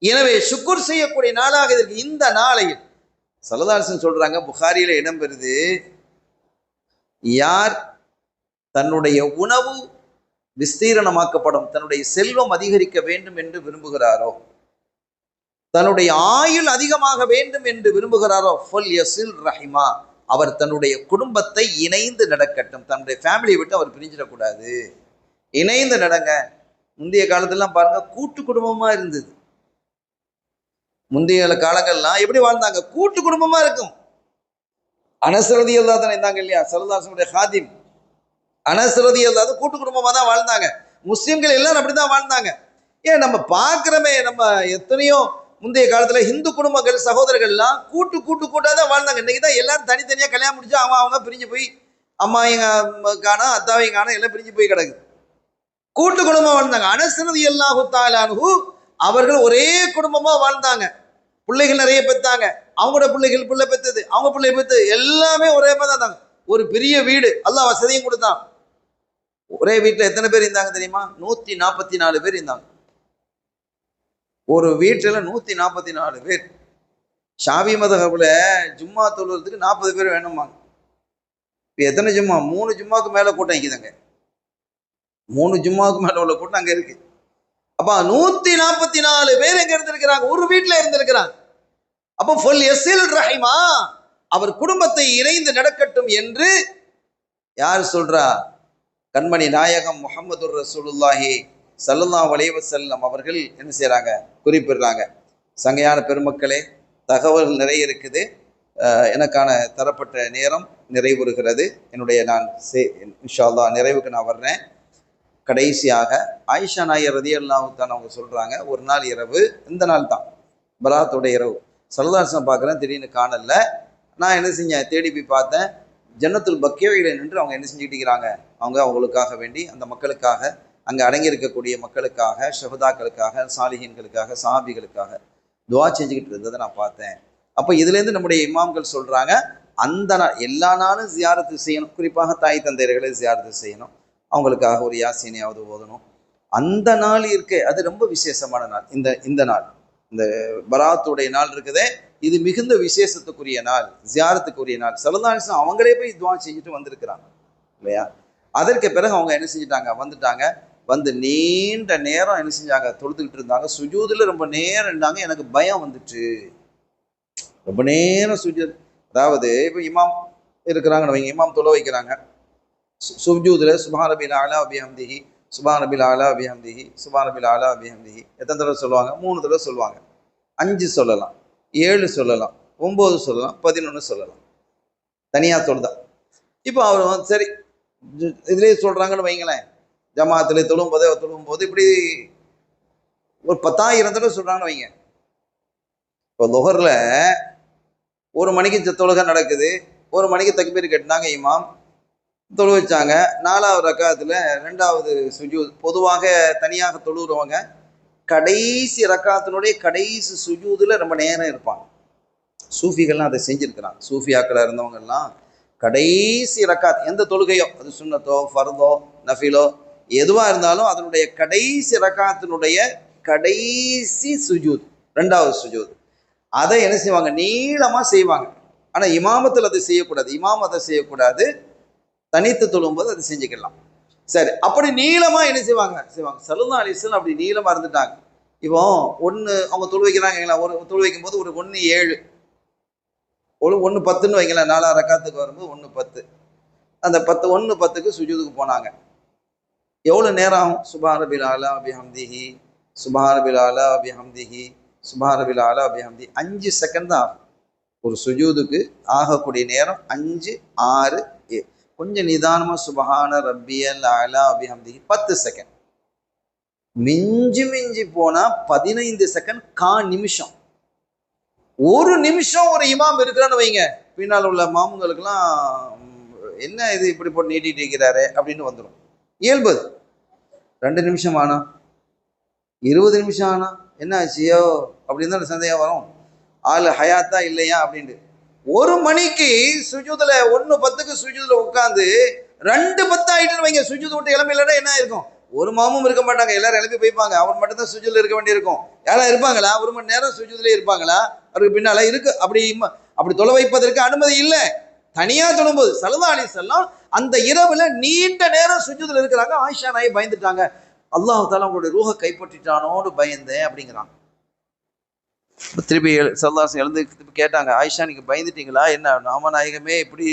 எனவே ஷுக்ர் செய்யக்கூடிய நாளாக இதற்கு இந்த நாளையில் ஸல்லல்லாஹு அலைஹி வஸல்லம் சொல்றாங்க, புகாரியில இடம்பெறுது, யார் தன்னுடைய உணவு விஸ்தீரணமாக்கப்படும், தன்னுடைய செல்வம் அதிகரிக்க வேண்டும் என்று விரும்புகிறாரோ, தன்னுடைய ஆயுள் அதிகமாக வேண்டும் என்று விரும்புகிறாரோ, ஃபல் யஸில் ரஹிமா, அவர் தன்னுடைய குடும்பத்தை இணைந்து நடக்கட்டும். தன்னுடைய ஃபேமிலியை விட்டு அவர் பிரிஞ்சிடக்கூடாது, இணைந்து நடங்க. முந்தைய காலத்திலாம் பாருங்க, கூட்டு குடும்பமா இருந்தது. முந்தைய காலங்கள்லாம் எப்படி வாழ்ந்தாங்க? கூட்டு குடும்பமா இருக்கும். அனஸ் ரலியல்லாஹு அன்ஹு இருந்தாங்க இல்லையா, ஸல்லல்லாஹு அலைஹி வஸல்லம் ஹாதிம் அனஸ் ரலியல்லாஹு அன்ஹு கூட்டு குடும்பமா தான் வாழ்ந்தாங்க. முஸ்லிம்கள் எல்லாரும் அப்படிதான் வாழ்ந்தாங்க. ஏன் நம்ம பார்க்கிறோமே, நம்ம எத்தனையோ முந்தைய காலத்துல இந்து குடும்பங்கள் சகோதரர்கள்லாம் கூட்டு கூட்டு கூட்டா தான் வாழ்ந்தாங்க. இன்னைக்கு தான் எல்லாரும் தனித்தனியா கல்யாணம் முடிச்சு அவங்க பிரிஞ்சு போய் அம்மாவையும் காணோம், அத்தாவையும் காணோம், எல்லாம் பிரிஞ்சு போய் கிடக்கு. கூட்டு குடும்பமா வாழ்ந்தாங்க. அனஸ் ரலியல்லாஹு தஆலா அன்ஹு அவர்கள் ஒரே குடும்பமா வாழ்ந்தாங்க. பிள்ளைகள் நிறைய பெற்றாங்க, அவங்களோட பிள்ளைகள் பிள்ளை பெற்றது, அவங்க பிள்ளை பெற்றது, எல்லாமே ஒரே மாதிரி தான் இருந்தாங்க. ஒரு பெரிய வீடு, அல்லாஹ் வசதியும் கொடுத்தான். ஒரே வீட்டில் எத்தனை பேர் இருந்தாங்க தெரியுமா? 144 பேர் இருந்தாங்க. ஒரு வீட்டில் 144 பேர். ஷாஃபி மதஹப்ல ஜும்மா தொழுறதுக்கு 40 பேர் வேணுமாங்க. இப்போ எத்தனை ஜும்மா? 3 ஜும்மாவுக்கு மேல கூட்டம் இருக்குதுங்க. 3 ஜும்மாவுக்கு மேல உள்ள கூட்டம் அங்க இருக்கு. அப்ப 144 பேர் எங்க இருந்திருக்கிறாங்க? ஒரு வீட்டுல இருந்திருக்கிறாங்க. அப்போ ஃபுல் யஸில் ரஹிமா, அவர் குடும்பத்தை இணைந்து நடக்கட்டும் என்று யார் சொல்றா? கண்மணி நாயகம் முஹம்மது ரசூலுல்லாஹி ஸல்லல்லாஹு அலைஹி வஸல்லம் அவர்கள் என்ன செய்யறாங்க? குறிப்பிடுறாங்க. சங்கையான பெருமக்களே, தகவல்கள் நிறைய இருக்குது. எனக்கான தரப்பட்ட நேரம் நிறைவுறுகிறது. நான் இன்ஷா அல்லாஹ் நிறைவுக்கு நான் வர்றேன். கடைசியாக ஆயிஷா நாயர் ரலியல்லாஹு தான் அவங்க சொல்றாங்க, ஒரு நாள் இரவு, இந்த நாள் தான் பராத்துடைய இரவு, சல்லல்லாஹு பார்க்குறேன், திடீர்னு காணல. நான் என்ன செஞ்சேன், தேடி போய் பார்த்தேன். ஜன்னத்துல் பக்கியில நின்று அவங்க என்ன செஞ்சுட்டு இருக்கிறாங்க, அவங்களுக்காக வேண்டி, அந்த மக்களுக்காக, அங்கே அடங்கி இருக்கக்கூடிய மக்களுக்காக, ஷஹதாக்களுக்காக, சாலிஹீன்களுக்காக, சஹாபிகளுக்காக துவா செஞ்சுக்கிட்டு இருந்ததை நான் பார்த்தேன். அப்போ இதுலேருந்து நம்முடைய இமாம்கள் சொல்றாங்க, அந்த நாள் எல்லா நாளும் ஜியாரத்து செய்யணும், குறிப்பாக தாய் தந்தையர்களை ஜியாரத்து செய்யணும், அவங்களுக்காக ஒரு யாசீனையாவது ஓதணும். அந்த நாள் இருக்கே, அது ரொம்ப விசேஷமான நாள். இந்த நாள், இந்த பராத்துடைய நாள் இருக்குதே, இது மிகுந்த விசேஷத்துக்குரிய நாள், ஜியாரத்துக்குரிய நாள். ஸல்லல்லாஹு அலைஹி வஸல்லம் அவங்களே போய் துவா செஞ்சுட்டு வந்திருக்கிறாங்க இல்லையா. அதற்கு பிறகு அவங்க என்ன செஞ்சுட்டாங்க, வந்துட்டாங்க. வந்து நீண்ட நேரம் என்ன செஞ்சாங்க, தொழுதுகிட்டு இருந்தாங்க. சுஜூதில் ரொம்ப நேரம் இருந்தாங்க. எனக்கு பயம் வந்துட்டு, ரொம்ப நேரம் சுஜூத். அதாவது இப்போ இமாம் இருக்கிறாங்கன்னு வைங்க, இமாம் தொழ வைக்கிறாங்க. சுஜூதில் சுப்ஹான ரப்பில் அலா வ பிஹம்திஹி, சுப்ஹான ரப்பில் அலா வ பிஹம்திஹி, சுப்ஹான ரப்பில் அலா வ பிஹம்திஹி எத்தனை தடவை சொல்லுவாங்க? 3 தடவை சொல்லுவாங்க. 5 சொல்லலாம், 7 சொல்லலாம், 9 சொல்லலாம், 11 சொல்லலாம், தனியாக தொழுதா. இப்போ அவர் சரி இதுலேயே சொல்கிறாங்கன்னு வைங்களேன், ஜமாத்தில் தொழும்போது இப்படி ஒரு 10,000 தடவை சொல்கிறாங்கன்னு வைங்க. இப்போ லுஹர்ல 1 மணிக்கு தொழுகை நடக்குது, 1 மணிக்கு தக்பீர் கட்டினாங்க, இமாம் தொழு வச்சாங்க. 4வது ரக்காத்தில் 2வது சுஜூத். பொதுவாக தனியாக தொழுகிறவங்க கடைசி ரக்காத்தினுடைய கடைசி சுஜூதில் ரொம்ப நேரம் இருப்பாங்க. சூஃபிகள்லாம் அதை செஞ்சுருக்கிறாங்க. சூஃபியாக்கள் இருந்தவங்கெல்லாம் கடைசி ரக்காத், எந்த தொழுகையோ, அது சுன்னத்தோ ஃபர்தோ நஃபிலோ எதுவாக இருந்தாலும், அதனுடைய கடைசி ரக்காத்தினுடைய கடைசி சுஜூத், 2வது சுஜூத், அதை என்ன செய்வாங்க, நீளமாக செய்வாங்க. ஆனால் இமாமத்தில் அதை செய்யக்கூடாது. இமாம் அதை செய்யக்கூடாது, தனித்து தொழும்போது அதை செஞ்சுக்கலாம். சரி, அப்படி நீளமா என்ன செய்வாங்க. ஸல்லல்லாஹு அலைஹி வஸல்லம் அப்படி நீளமா இருந்துட்டாங்க. இப்போ அவங்க தொழு வைக்கிறாங்க, ஒரு தொழு வைக்கும் போது ஒரு 1:7, 1:10 வைங்களேன். 4 ரக்காத்துக்கு வரும்போது 1:10, அந்த 1:10க்கு சுஜூதுக்கு போனாங்க. எவ்வளவு நேரம் ஆகும்? சுப்ஹான ரப்பில் அலா வ பிஹம்திஹி, சுப்ஹான ரப்பில் அலா வ பிஹம்திஹி, சுப்ஹான ரப்பில் அலா வ பிஹம்திஹி. 5 செகண்ட் தான் ஆகும் ஒரு சுஜூதுக்கு. ஆகக்கூடிய நேரம் 5, 6, 7. கொஞ்சம் நிதானமாக சுப்ஹான ரப்பியல் அலா வ பிஹம்திஹி 10 செகண்ட். மிஞ்சி போனா 15 செகண்ட், 1/4 நிமிஷம். 1 நிமிஷம் ஒரு இமாம் இருக்கிறான்னு வைங்க, பின்னால் உள்ள மாமுங்களுக்கெல்லாம் என்ன இது இப்படி போட்டு நீட்டிட்டு இருக்கிறாரு அப்படின்னு வந்துடும். இயல்பு. 2 நிமிஷம் ஆனா, 20 நிமிஷம் ஆனா என்ன ஆச்சியோ அப்படின்னு தான் சந்தேகம் வரும். ஆள் ஹயாத்தா இல்லையா அப்படின்ட்டு. 1 மணிக்கு சுஜூதுல 1:10க்கு சுஜூதுல உட்காந்து 2:10 ஆயிட்டுன்னு வைங்க, சுஜூது விட்டு இளமையிலன்னா என்ன இருக்கும்? ஒரு மாமும் இருக்க மாட்டாங்க, எல்லாரும் எழுப்பி போய்ப்பாங்க. அவர் மட்டும் தான் சுஜூதுல இருக்க வேண்டியிருக்கும். யாரும் இருப்பாங்களா? 1 மணி நேரம் சுஜூதுலேயே இருப்பாங்களா? அவருக்கு பின்னால இருக்கு. அப்படி தொலை வைப்பதற்கு அனுமதி இல்லை. தனியா தொழும்போது ஸல்லல்லாஹு அலைஹி வஸல்லம் அந்த இரவுல நீண்ட நேரம் சுஜூதுல இருக்கிறாங்க. ஆயிஷா நாயை பயந்துட்டாங்க. அல்லாஹ் தஆலா உங்களுடைய ரூஹை கைப்பற்றிட்டானோடு பயந்தேன் அப்படிங்கிறான். திருப்பி ஸல்லல்லாஹு எழுந்து கேட்டாங்க, ஆயிஷா நீங்க பயந்துட்டீங்களா என்ன? நாம நாயகமே இப்படி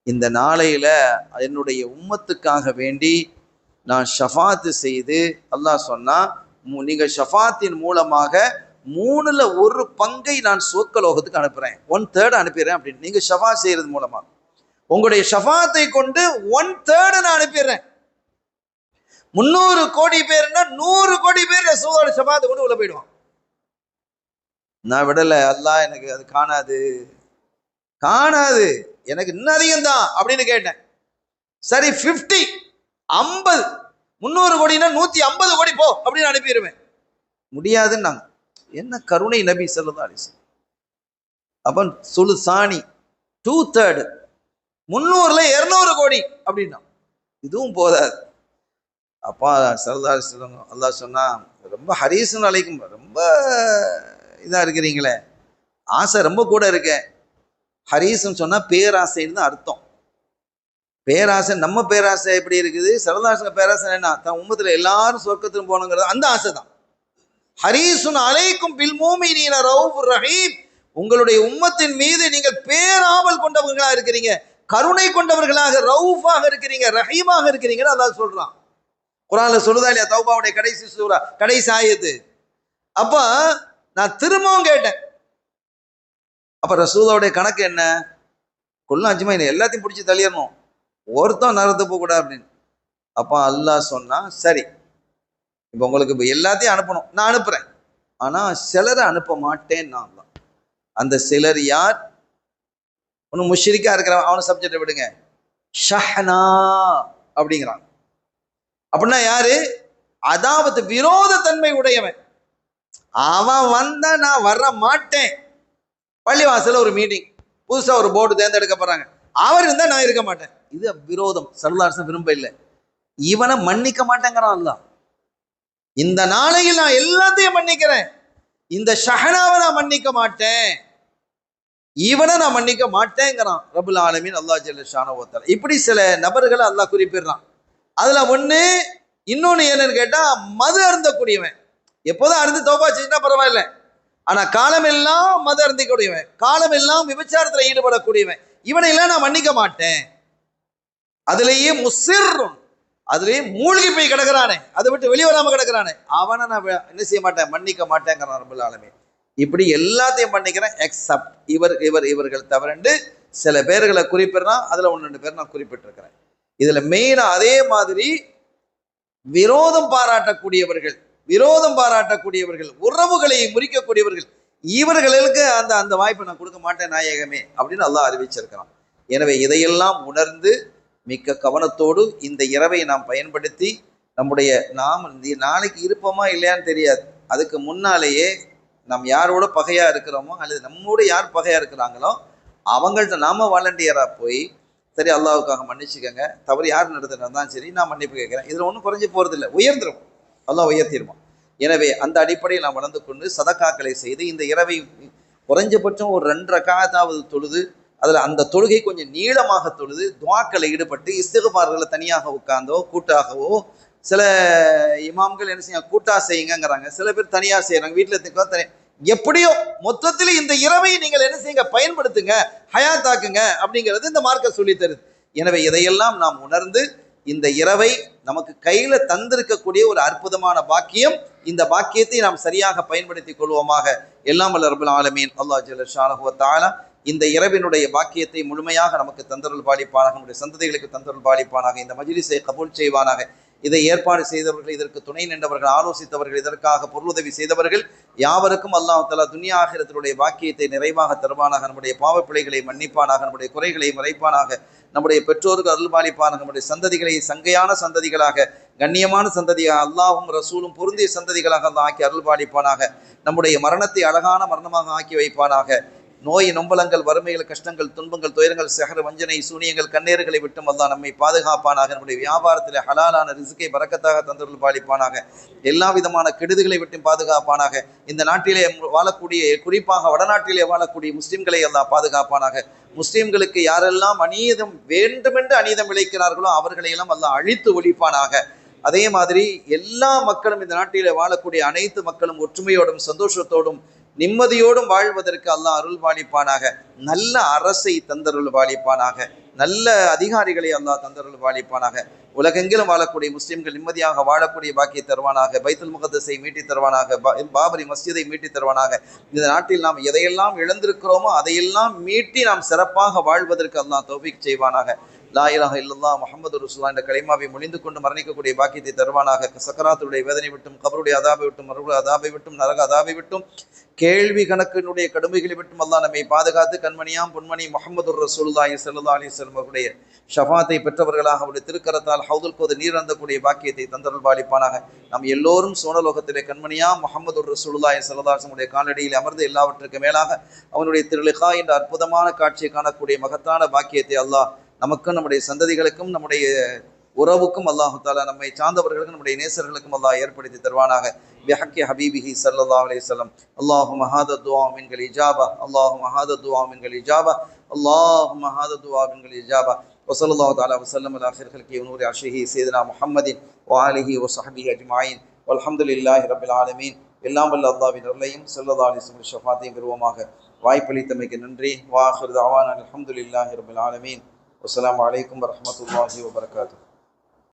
இந்த நாளையில என்னுடைய உம்மத்துக்காக வேண்டி நான் ஷஃபாத்து செய்து, அல்லாஹ் சொன்னா நீங்க ஷஃபாத்தின் மூலமாக 3ல் 1 பங்கை நான் சொர்க்கலோகத்துக்கு அனுப்புறேன், 1/3 அனுப்பிடுறேன் அப்படின்னு. நீங்க ஷஃபா செய்யறது மூலமா உங்களுடைய ஷஃபாத்தை கொண்டு 1/3 நான் அனுப்பிடுறேன். 300 கோடி பேர்னா 100 கோடி பேர் ரசூலோட ஷஃபாத்தை கொண்டு உள்ள போயிடுவான். நான் விடல, அல்லாஹ் எனக்கு அது காணாது, எனக்கு இன்னும் அதிகம் தான் அப்படின்னு கேட்டேன். சரி 50, 50, 300 கோடினா 150 கோடி போ அப்படின்னு அனுப்பிடுவேன். முடியாதுன்னாங்க. என்ன கருணை நபி ஸல்லல்லாஹு அலைஹி வஸல்லம். அப்ப சுலுசானி 2/3, 300ல 200 கோடி அப்படின்னா இதுவும் போதாது. அப்பா ஸல்லல்லாஹு அலைஹி வஸல்லம் அல்லாஹ் சொன்னா, ரொம்ப ஹரீஸுன் அலைக்கும், ரொம்ப இதா இருக்கிறீங்களே, ஆசை ரொம்ப கூட இருக்க. ஹரீஸ்ன்னு சொன்னா பேராசைன்னு தான் அர்த்தம். பேராசை, நம்ம பேராசை எப்படி இருக்குது? ஸல்லல்லாஹு அலைஹி வஸல்லம் பேராசை என்ன? தன் உம்மத்துல எல்லாரும் சொர்க்கத்துக்கு போகணுங்கிறது அந்த ஆசை தான். ஹரீசுன் அலைக்கும் பில் மூமினீன ரவுஃபுர் ரஹீம். உங்களுடைய உம்மத்தின் மீது நீங்கள் பேராவல் கொண்டவர்களா இருக்கிறீங்க, கருணை கொண்டவர்களாக, ரவுஃபாக இருக்கிறீங்க, ரஹீமாக இருக்கிறீங்கன்னு அல்லாஹ் சொல்றான். குர்ஆன்ல சொல்லுதா இல்லையா? தௌபாவுடைய கடைசி சூரா, கடைசி ஆயத்து. அப்ப நான் திரும்பவும் கேட்டேன், அப்ப ரசூலுடைய கணக்கு என்ன? கொல்லும் அஞ்சுமா எல்லாத்தையும் பிடிச்சி தள்ளிடணும், ஒருத்தன் நரத்து போக கூடாது அப்படின்னு. அப்போ அல்லாஹ் சொன்னா, சரி இப்போ உங்களுக்கு இப்போ எல்லாத்தையும் அனுப்பணும், நான் அனுப்புறேன், ஆனா சிலரை அனுப்ப மாட்டேன் நான். அந்த சிலர் யார்? ஒன்னும் முஷ்ரிக்கா இருக்கிறவன், அவன சப்ஜெக்டை விடுங்க. ஷஹ்னா அப்படிங்கிறான். அப்படின்னா யாரு? அதாவது விரோத தன்மை உடையவன். அவன் வந்தா நான் வர மாட்டேன். பள்ளிவாசல ஒரு மீட்டிங், புதுசா ஒரு போர்டு தேர்ந்தெடுக்க போறாங்க, அவர் இருந்தா நான் இருக்க மாட்டேன். இது விரோதம். ஸல்லல்லாஹு அலைஹி வஸல்லம் விரும்ப இல்லை. இவனை மன்னிக்க மாட்டேங்கிறான் அல்லாஹ். இந்த நாளையில் நான் எல்லாத்தையும் மன்னிக்கிறேன், இந்த ஷஹனாவை நான் மன்னிக்க மாட்டேன், இவனை நான் மன்னிக்க மாட்டேங்கிறான் ரப்புல் ஆலமீன் அல்லாஹ் ஜல்ல ஷானஹு வ தஆலா. இப்படி சில நபர்களை அல்லாஹ் குறிப்பிடுறான். அதுல ஒண்ணு, இன்னொன்னு என்னன்னு கேட்டா, மது அருந்தக்கூடியவன். எப்போதும் அருந்து தௌபா செஞ்சா பரவாயில்ல, ஆனா காலம் எல்லாம் மது அருந்திக்கூடியவன், காலம் எல்லாம் விபச்சாரத்துல ஈடுபடக்கூடியவன், இவனை எல்லாம் நான் மன்னிக்க மாட்டேன். அதுலேயே முசிர்ரும், அதுலேயே மூழ்கி போய் கிடக்கிறானே, அதை விட்டு வெளியே வராம கிடக்கிறானே, அவனை நான் என்ன செய்ய மாட்டேன், மன்னிக்க மாட்டேங்கிறான் ரப்புல் ஆலமீன். இப்படி எல்லாத்தையும் பண்ணிக்கிறேன் எக்ஸப்ட் இவர்கள் தவிரண்டு சில பேர்களை குறிப்பிடுறான். அதுல 1-2 பேர் நான் குறிப்பிட்டிருக்கிறேன். இதுல மெயினா அதே மாதிரி விரோதம் பாராட்டக்கூடியவர்கள், உறவுகளை முறிக்கக்கூடியவர்கள், இவர்களுக்கு அந்த வாய்ப்பை நான் கொடுக்க மாட்டேன் நாயகமே அப்படின்னு அல்லாஹ் அறிவிச்சிருக்கிறான். எனவே இதையெல்லாம் உணர்ந்து மிக்க கவனத்தோடு இந்த இரவை நாம் பயன்படுத்தி நம்முடைய நாளைக்கு இருப்போமா இல்லையான்னு தெரியாது, அதுக்கு முன்னாலேயே நாம் யாரோட பகையா இருக்கிறோமோ அல்லது நம்மோட யார் பகையா இருக்கிறாங்களோ அவங்கள்ட்ட நாம வாலண்டியரா போய், சரி அல்லாஹ்வுக்காக மன்னிச்சுக்கங்க, தவறு யார் நடத்துனாதான் சரி, நான் மன்னிப்பு கேட்கிறேன், இதுல ஒன்றும் குறைஞ்சி போறது இல்லை, உயர்ந்துடும், அல்லாஹ் உயர்த்திடுவான். எனவே அந்த அடிப்படையில் நாம் வளர்ந்து கொண்டு சதக்காக்களை செய்து இந்த இரவை குறைஞ்சபட்சம் ஒரு 2 ரக்காத்தாவது தொழுது, அதுல அந்த தொழுகை கொஞ்சம் நீளமாக தொழுது துஆக்களை ஈடுபட்டு இஸ்திக்பார்களை தனியாக உட்கார்ந்தோ கூட்டாகவோ, சில இமாம்கள் என்ன செய்ய கூட்டா செய்யுங்கிறாங்க, சில பேர் தனியா செய்யறாங்க, வீட்டுல எப்படியோ மொத்தத்தில் இந்த இரவை நீங்கள் என்ன செய்யுங்க, பயன்படுத்துங்க, ஹயாத்தாக்குங்க அப்படிங்கிறது இந்த மார்க்க சொல்லி தருது. எனவே இதையெல்லாம் நாம் உணர்ந்து இந்த இரவை நமக்கு கையில தந்திருக்கக்கூடிய ஒரு அற்புதமான பாக்கியம், இந்த பாக்கியத்தை நாம் சரியாக பயன்படுத்தி கொள்வோமாக. எல்லாம் வல்ல ரப்பல் ஆலமீன் அல்லாஹ் ஜல்ல ஷானஹு வ தஆலா இந்த இரவினுடைய பாக்கியத்தை முழுமையாக நமக்கு தந்தருள் பாலிப்பானாக, நம்முடைய சந்ததிகளுக்கு தந்தருள் பாலிப்பானாக, இந்த மஜ்லிஸை கபூல் செய்வானாக. இதை ஏற்பாடு செய்தவர்கள், இதற்கு துணை நின்றவர்கள், ஆலோசித்தவர்கள், இதற்காக பொருளுதவி செய்தவர்கள் யாவருக்கும் அல்லாஹ் தஆலா துன்யா ஆகிரத்தினுடைய பாக்கியத்தை நிறைவாக தருவானாக. நம்முடைய பாவப்பிழைகளை மன்னிப்பானாக, நம்முடைய குறைகளை மறைப்பானாக, நம்முடைய பெற்றோருக்கு அருள்பாலிப்பானாக, நம்முடைய சந்ததிகளை சங்கையான சந்ததிகளாக, கண்ணியமான சந்ததியாக, அல்லாஹும் ரசூலும் பொருந்திய சந்ததிகளாக அல்லாஹ் ஆக்கி அருள்பாலிப்பானாக. நம்முடைய மரணத்தை அழகான மரணமாக ஆக்கி வைப்பானாக. நோய் நொம்பலங்கள், வறுமைகள், கஷ்டங்கள், துன்பங்கள், துயரங்கள், சஹர், வஞ்சனை, சூனியங்கள், கண்ணீர்களை விட்டும் அல்லாஹ் நம்மை பாதுகாப்பானாக. நம்முடைய வியாபாரத்தில் ஹலாலான ரிஸ்கை பரக்கத்தாக தந்தருள் பாலிப்பானாக. எல்லா விதமான கெடுதிகளை விட்டும் பாதுகாப்பானாக. இந்த நாட்டிலே வாழக்கூடிய, குறிப்பாக வடநாட்டிலே வாழக்கூடிய முஸ்லிம்களை அல்லாஹ் பாதுகாப்பானாக. முஸ்லிம்களுக்கு யாரெல்லாம் அநீதம் வேண்டுமென்று அநீதம் விளைக்கிறார்களோ அவர்களையெல்லாம் அல்லாஹ் அழித்து ஒழிப்பானாக. அதே மாதிரி எல்லா மக்களும், இந்த நாட்டிலே வாழக்கூடிய அனைத்து மக்களும் ஒற்றுமையோடும் சந்தோஷத்தோடும் நிம்மதியோடும் வாழ்வதற்கு அல்லாஹ் அருள் பாலிப்பானாக. நல்ல அரசை தந்தருள் பாலிப்பானாக. நல்ல அதிகாரிகளை அல்லாஹ் தந்தருள் பாலிப்பானாக. உலகெங்கிலும் வாழக்கூடிய முஸ்லிம்கள் நிம்மதியாக வாழக்கூடிய பாக்கியை தருவானாக. பைத்துல் முகத்தஸை மீட்டி தருவானாக. பாபரி மஸ்ஜிதை மீட்டி தருவானாக. இந்த நாட்டில் நாம் எதையெல்லாம் இழந்திருக்கிறோமோ அதையெல்லாம் மீட்டி நாம் சிறப்பாக வாழ்வதற்கு அல்லாஹ் தௌஃபீக் செய்வானாக. லா இலாஹ இல்லல்லாஹ் முஹம்மது ரசூலுல்லாஹ் என்ற கலிமாவை மொழிந்து கொண்டு மரணிக்கக்கூடிய பாக்கியத்தை தருவானாக. சக்கராத்துடைய வேதனை விட்டும், கபருடைய அதாபை விட்டும், மறுபடிய அதாபை விட்டும், நரக அதாபை விட்டும், கேள்வி கணக்கினுடைய கடுமைகளை விட்டும் அல்லாஹ் நம்மை பாதுகாத்து கண்மணியாம் பொன்மணி முஹம்மது ரசூலுல்லாஹி ஸல்லல்லாஹு அலைஹி வஸல்லம் அவருடைய ஷஃபாத்தை பெற்றவர்களாக அவருடைய திருக்கரத்தால் ஹவுதுல் கோது நீர் அருந்தக்கூடிய பாக்கியத்தை தந்தருள் பாலிப்பானாக. நாம் எல்லோரும் சோனலோகத்திலே கண்மணியாம் முஹம்மது ரசூலுல்லாஹி ஸல்லல்லாஹு அலைஹி வஸல்லம் காலடியில் அமர்ந்து எல்லாவற்றுக்கு மேலாக அவனுடைய திருலிகா என்ற அற்புதமான காட்சியை காணக்கூடிய மகத்தான பாக்கியத்தை அல்லாஹ் நமக்கும் நம்முடைய சந்ததிகளுக்கும் நம்முடைய உறவுக்கும் அல்லாஹு தாலா நம்மை சார்ந்தவர்களுக்கும் நம்முடைய நேசர்களுக்கும் அல்லாஹ் ஏற்படுத்தி தருவானாக. பிஹக்கி ஹபீபிஹி ஸல்லல்லாஹு அலைஹி வஸல்லம். அல்லாஹும்ம ஹாதா துஆ மின்கல் இஜாபா, அல்லாஹும்ம ஹாதா துஆ மின்கல் இஜாபா, அல்லாஹும்ம ஹாதா துஆ மின்கல் இஜாபா. வஸல்லல்லாஹு தஆலா வஸல்லம் அலா கைரில் ஹல்கி வ நூரி அர்ஷிஹி சய்யிதினா முஹம்மதின் வ ஆலிஹி வ ஸஹ்பிஹி அஜ்மஈன். வல்ஹம்துலில்லாஹி ரப்பில் ஆலமீன். எல்லாம் வல்ல அல்லாஹ்வின் அருளையும் ஸல்லல்லாஹு அலைஹி வஸல்லம் ஷஃபாத்தையும் பெறுவோமாக. வாய்ப்பளித்தமைக்கு நன்றி. வ ஆகிரு தஅவானா அல்ஹம்துலில்லாஹி ரப்பில் ஆலமீன். வஸ்ஸலாமு அலைக்கும் வரஹ்மத்துல்லாஹி வபரகாத்துஹு.